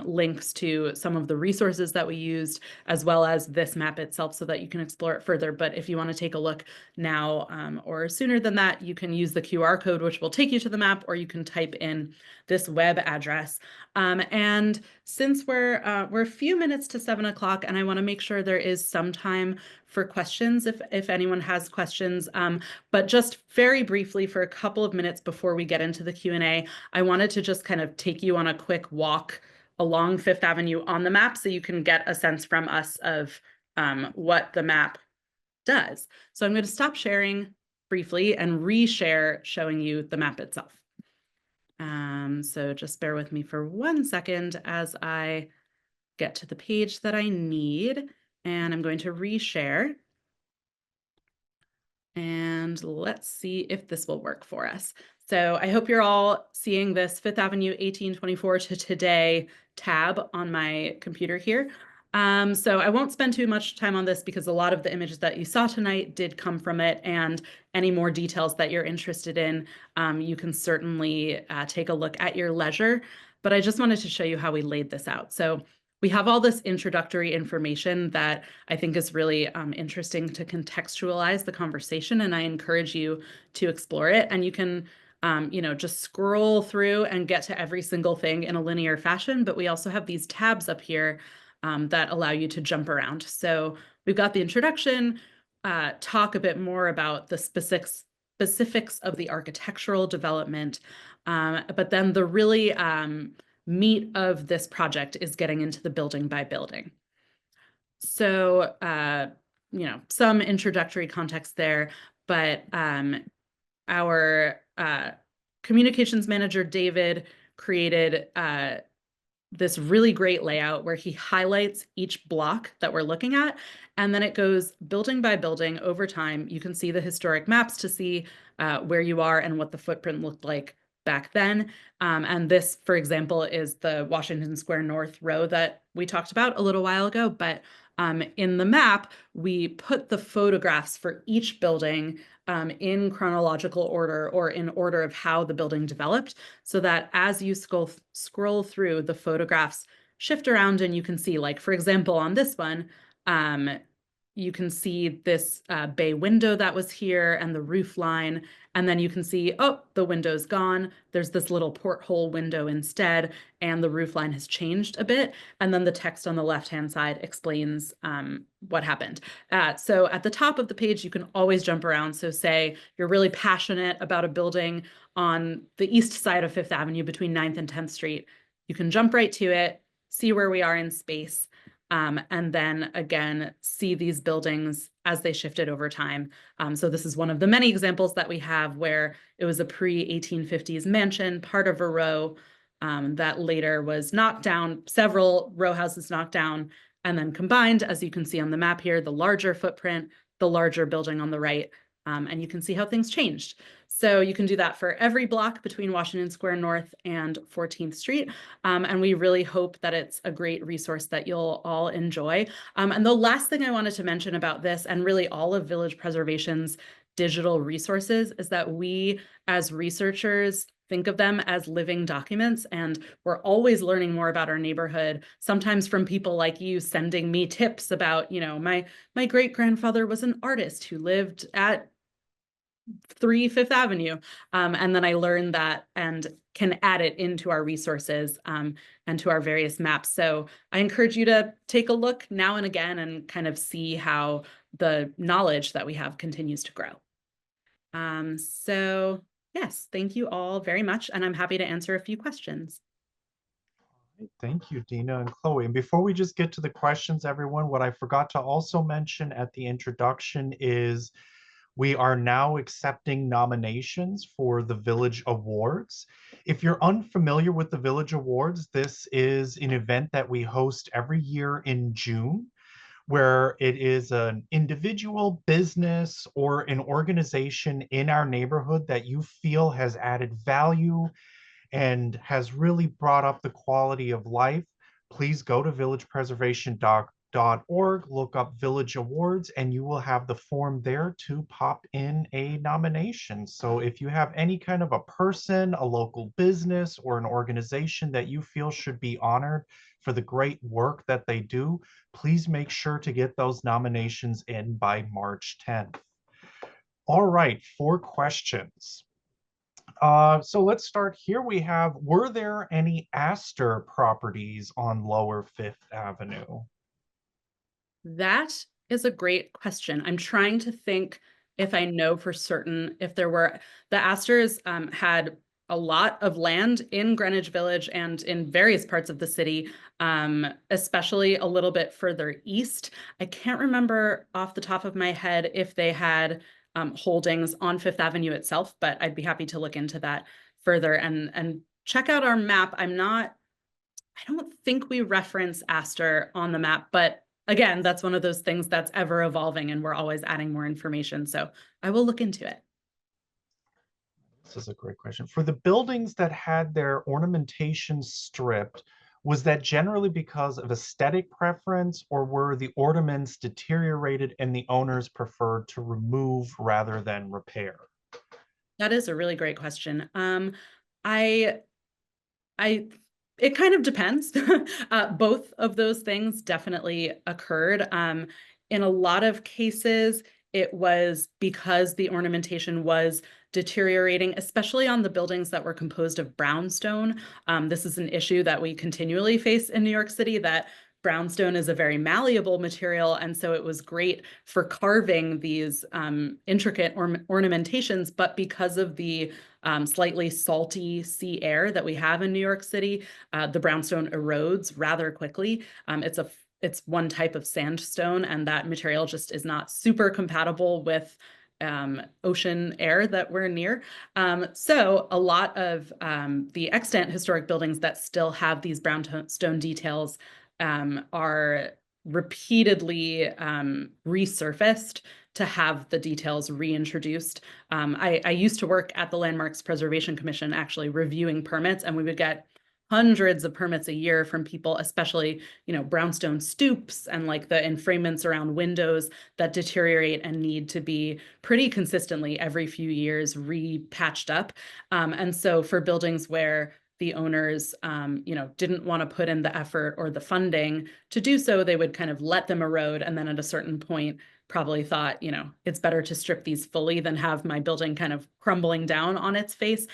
links to some of the resources that we used, as well as this map itself so that you can explore it further. But if you want to take a look now or sooner than that, you can use the QR code, which will take you to the map, or you can type in this web address. And since we're a few minutes to 7 o'clock, and I want to make sure there is some time for questions if anyone has questions. But just very briefly, for a couple of minutes before we get into the Q&A, I wanted to just kind of take you on a quick walk along Fifth Avenue on the map so you can get a sense from us of what the map does. So I'm going to stop sharing briefly and reshare showing you the map itself. So just bear with me for 1 second as I get to the page that I need, and I'm going to reshare. And let's see if this will work for us. So I hope you're all seeing this Fifth Avenue 1824 to today tab on my computer here. So I won't spend too much time on this because a lot of the images that you saw tonight did come from it, and any more details that you're interested in, you can certainly take a look at your leisure. But I just wanted to show you how we laid this out. So we have all this introductory information that I think is really interesting to contextualize the conversation, and I encourage you to explore it. And you can just scroll through and get to every single thing in a linear fashion, but we also have these tabs up here that allow you to jump around. So we've got the introduction, talk a bit more about the specifics of the architectural development, but then the really meat of this project is getting into the building by building. So, some introductory context there, but our communications manager, David, created this really great layout where he highlights each block that we're looking at, and then it goes building by building over time. You can see the historic maps to see where you are and what the footprint looked like back then. And this, for example, is the Washington Square North row that we talked about a little while ago. But in the map, we put the photographs for each building in chronological order or in order of how the building developed, so that as you scroll through, the photographs shift around and you can see, like, for example, on this one, you can see this bay window that was here and the roof line. And then you can see, oh, the window's gone. There's this little porthole window instead, and the roof line has changed a bit. And then the text on the left-hand side explains what happened. So at the top of the page, you can always jump around. So say you're really passionate about a building on the east side of Fifth Avenue between 9th and 10th Street. You can jump right to it, see where we are in space, and then again, see these buildings as they shifted over time. So this is one of the many examples that we have where it was a pre-1850s mansion, part of a row that later was knocked down, several row houses knocked down and then combined, as you can see on the map here, the larger footprint, the larger building on the right, and you can see how things changed. So you can do that for every block between Washington Square North and 14th Street. And we really hope that it's a great resource that you'll all enjoy. And the last thing I wanted to mention about this, and really all of Village Preservation's digital resources, is that we as researchers think of them as living documents, and we're always learning more about our neighborhood, sometimes from people like you sending me tips about, my great-grandfather was an artist who lived at 3 Fifth Avenue. And then I learned that and can add it into our resources and to our various maps. So I encourage you to take a look now and again and kind of see how the knowledge that we have continues to grow. So yes, thank you all very much. And I'm happy to answer a few questions. Thank you, Dina and Chloe. And before we just get to the questions, everyone, what I forgot to also mention at the introduction is we are now accepting nominations for the Village Awards. If you're unfamiliar with the Village Awards, this is an event that we host every year in June, where it is an individual, business, or an organization in our neighborhood that you feel has added value and has really brought up the quality of life. Please go to villagepreservation.org, look up Village Awards, and you will have the form there to pop in a nomination. So if you have any kind of a person, a local business, or an organization that you feel should be honored for the great work that they do, please make sure to get those nominations in by March 10th. All right, 4 questions. So let's start here. We have, were there any Astor properties on Lower Fifth Avenue? That is a great question. I'm trying to think if I know for certain if there were. The Astors had a lot of land in Greenwich Village and in various parts of the city, especially a little bit further east. I can't remember off the top of my head if they had holdings on Fifth Avenue itself, but I'd be happy to look into that further and check out our map. I don't think we reference Astor on the map, but again, that's one of those things that's ever evolving and we're always adding more information. So I will look into it. This is a great question. For the buildings that had their ornamentation stripped, was that generally because of aesthetic preference, or were the ornaments deteriorated and the owners preferred to remove rather than repair? That is a really great question. I it kind of depends. Both of those things definitely occurred. In a lot of cases, it was because the ornamentation was deteriorating, especially on the buildings that were composed of brownstone. This is an issue that we continually face in New York City, that brownstone is a very malleable material, and so it was great for carving these intricate ornamentations, but because of the slightly salty sea air that we have in New York City, the brownstone erodes rather quickly. It's one type of sandstone, and that material just is not super compatible with ocean air that we're near. So a lot of the extant historic buildings that still have these brownstone details are repeatedly resurfaced to have the details reintroduced. I used to work at the Landmarks Preservation Commission, actually reviewing permits, and we would get hundreds of permits a year from people, especially, brownstone stoops and like the enfranements around windows that deteriorate and need to be pretty consistently every few years repatched up. And so for buildings where the owners, didn't want to put in the effort or the funding to do so, they would kind of let them erode. And then at a certain point, probably thought, it's better to strip these fully than have my building kind of crumbling down on its face.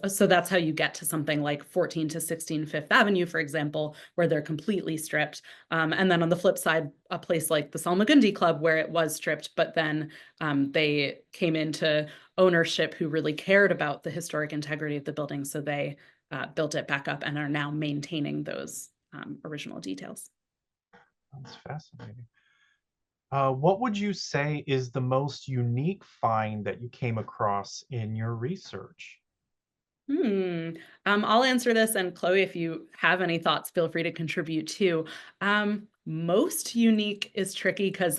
So that's how you get to something like 14 to 16 Fifth Avenue, for example, where they're completely stripped. And then on the flip side, a place like the Salmagundi Club, where it was stripped, but then they came into ownership who really cared about the historic integrity of the building. So they built it back up and are now maintaining those original details. That's fascinating. What would you say is the most unique find that you came across in your research? I'll answer this, and Chloe, if you have any thoughts, feel free to contribute too. Most unique is tricky because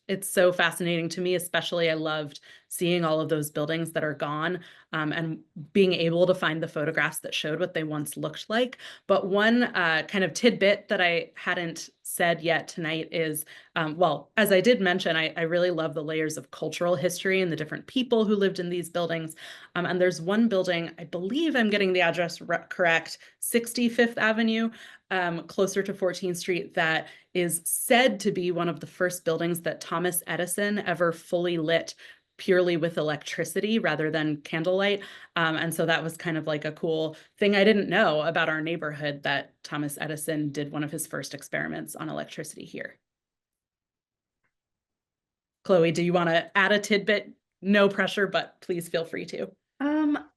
it's so fascinating to me, especially I loved seeing all of those buildings that are gone and being able to find the photographs that showed what they once looked like. But one kind of tidbit that I hadn't said yet tonight is, well, as I did mention, I really love the layers of cultural history and the different people who lived in these buildings. And there's one building, I believe I'm getting the address correct, 65th Avenue, closer to 14th Street, that is said to be one of the first buildings that Thomas Edison ever fully lit purely with electricity rather than candlelight. And so that was kind of like a cool thing I didn't know about our neighborhood, that Thomas Edison did one of his first experiments on electricity here. Chloe, do you want to add a tidbit? No pressure, but please feel free to.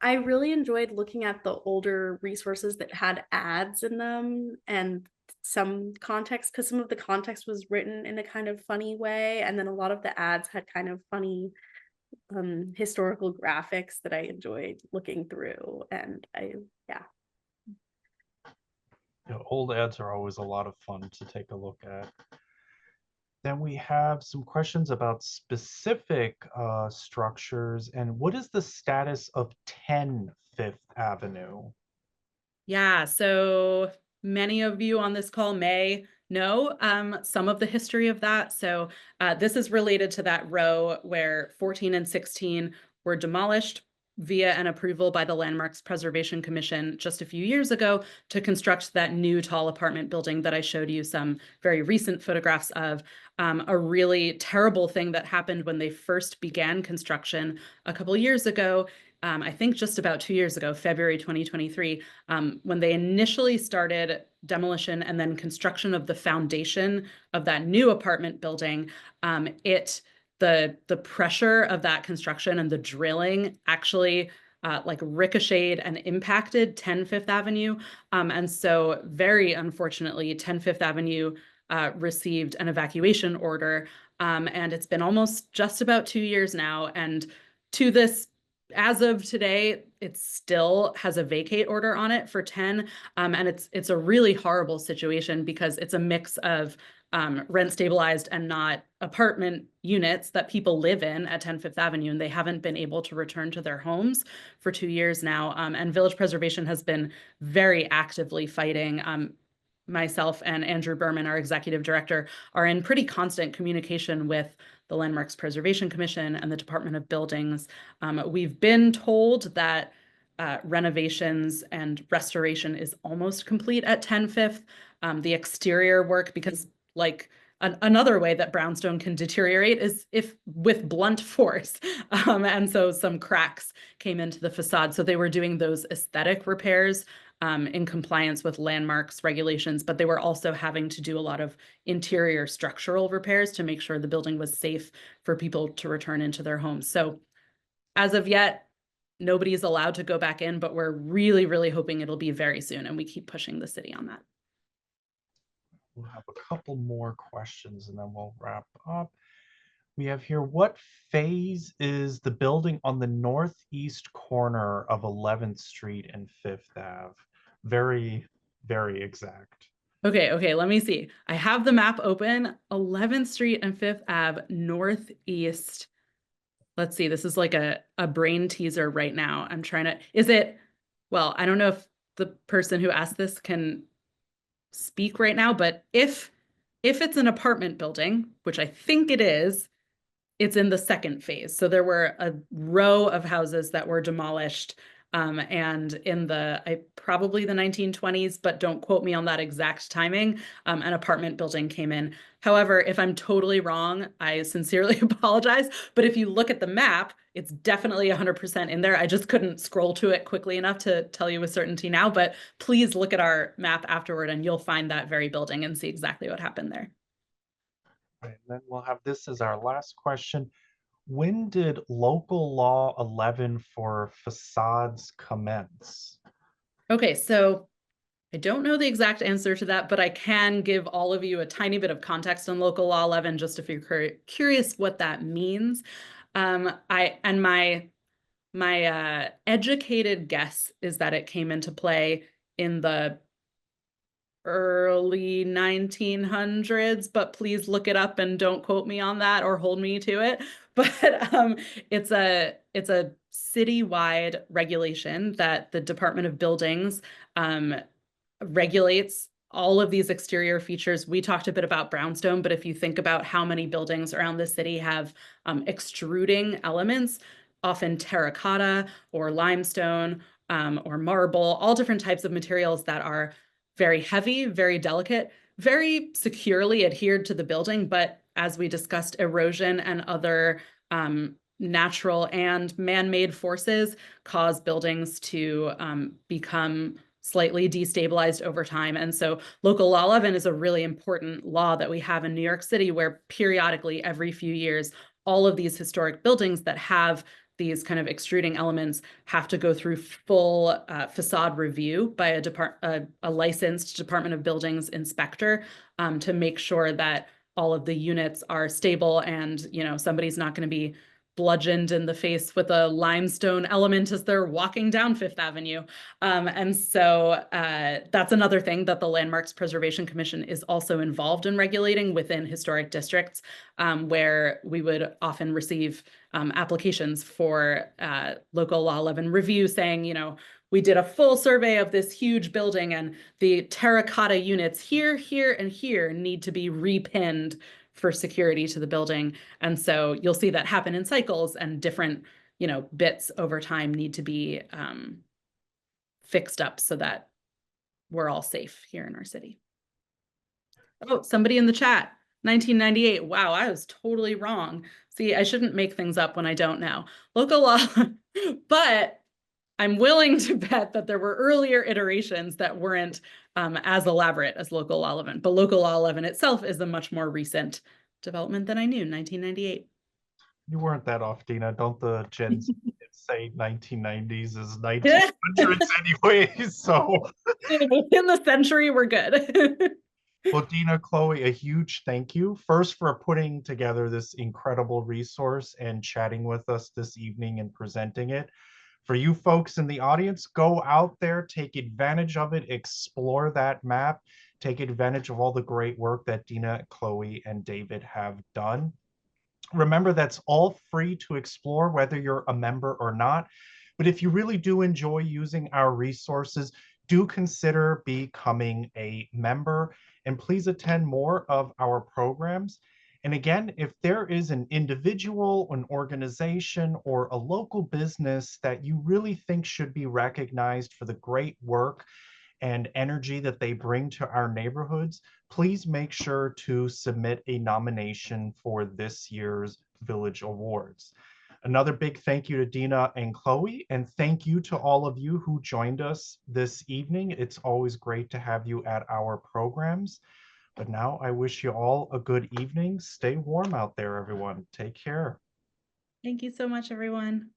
I really enjoyed looking at the older resources that had ads in them and some context, because some of the context was written in a kind of funny way, and then a lot of the ads had kind of funny historical graphics that I enjoyed looking through. And Old ads are always a lot of fun to take a look at. Then we have some questions about specific structures, and what is the status of 10 Fifth Avenue? Yeah, so many of you on this call may know some of the history of that. So this is related to that row where 14 and 16 were demolished via an approval by the Landmarks Preservation Commission just a few years ago to construct that new tall apartment building that I showed you some very recent photographs of. A really terrible thing that happened when they first began construction a couple years ago, I think just about 2 years ago, February 2023, when they initially started demolition and then construction of the foundation of that new apartment building, the pressure of that construction and the drilling actually like ricocheted and impacted 10 Fifth Avenue. And so very unfortunately, 10 Fifth Avenue received an evacuation order. And it's been almost just about 2 years now. And to this, as of today, it still has a vacate order on it for 10. And it's a really horrible situation because it's a mix of rent stabilized and not apartment units that people live in at 10 Fifth Avenue, and they haven't been able to return to their homes for 2 years now. And Village Preservation has been very actively fighting. Myself and Andrew Berman, our executive director, are in pretty constant communication with the Landmarks Preservation Commission and the Department of Buildings. We've been told that renovations and restoration is almost complete at 10 Fifth. The exterior work, because like another way that brownstone can deteriorate is if with blunt force. And so some cracks came into the facade. So they were doing those aesthetic repairs in compliance with landmarks regulations, but they were also having to do a lot of interior structural repairs to make sure the building was safe for people to return into their homes. So as of yet, nobody's allowed to go back in, but we're really, really hoping it'll be very soon, and we keep pushing the city on that. We'll have a couple more questions and then we'll wrap up. We have here, what phase is the building on the northeast corner of 11th Street and 5th Ave? Very, very exact. Okay, let me see. I have the map open. 11th Street and 5th Ave, northeast. Let's see, this is like a brain teaser right now. I'm trying to, well, I don't know if the person who asked this can speak right now, but if it's an apartment building, which I think it is, it's in the second phase. So there were a row of houses that were demolished And in probably the 1920s, but don't quote me on that exact timing, an apartment building came in. However, if I'm totally wrong, I sincerely apologize. But if you look at the map, it's definitely 100% in there. I just couldn't scroll to it quickly enough to tell you with certainty now, but please look at our map afterward and you'll find that very building and see exactly what happened there. Right, and then we'll have this as our last question. When did local law 11 for facades commence? Okay, so I don't know the exact answer to that, but I can give all of you a tiny bit of context on local law 11, just if you're curious what that means. My educated guess is that it came into play in the early 1900s, but please look it up and don't quote me on that or hold me to it. But it's a citywide regulation that the Department of Buildings regulates all of these exterior features. We talked a bit about brownstone, but if you think about how many buildings around the city have extruding elements, often terracotta or limestone or marble, all different types of materials that are very heavy, very delicate, very securely adhered to the building, but as we discussed, erosion and other natural and man-made forces cause buildings to become slightly destabilized over time. And so local law 11 is a really important law that we have in New York City, where periodically every few years, all of these historic buildings that have these kind of extruding elements have to go through full facade review by a licensed Department of Buildings inspector to make sure that all of the units are stable and, you know, somebody's not going to be bludgeoned in the face with a limestone element as they're walking down Fifth Avenue. And so that's another thing that the Landmarks Preservation Commission is also involved in regulating within historic districts, where we would often receive applications for local law 11 review saying, you know, we did a full survey of this huge building and the terracotta units here, here, and here need to be repinned for security to the building. And so you'll see that happen in cycles, and different, you know, bits over time need to be fixed up so that we're all safe here in our city. Oh, somebody in the chat, 1998. Wow, I was totally wrong. See, I shouldn't make things up when I don't know. Local law, but I'm willing to bet that there were earlier iterations that weren't as elaborate as local law 11, but local law 11 itself is a much more recent development than I knew, 1998. You weren't that off, Dina. Don't the Gen Z say 1990s is 1900s anyways? So within the century, we're good. well, Dina, Chloe, a huge thank you first for putting together this incredible resource and chatting with us this evening and presenting it. For you folks in the audience, go out there, take advantage of it, explore that map, take advantage of all the great work that Dina, Chloe, and David have done. Remember, that's all free to explore, whether you're a member or not. But if you really do enjoy using our resources, do consider becoming a member, and please attend more of our programs. And again, if there is an individual, an organization, or a local business that you really think should be recognized for the great work and energy that they bring to our neighborhoods, please make sure to submit a nomination for this year's Village Awards. Another big thank you to Dina and Chloe, and thank you to all of you who joined us this evening. It's always great to have you at our programs. But now I wish you all a good evening. Stay warm out there, everyone. Take care. Thank you so much, everyone.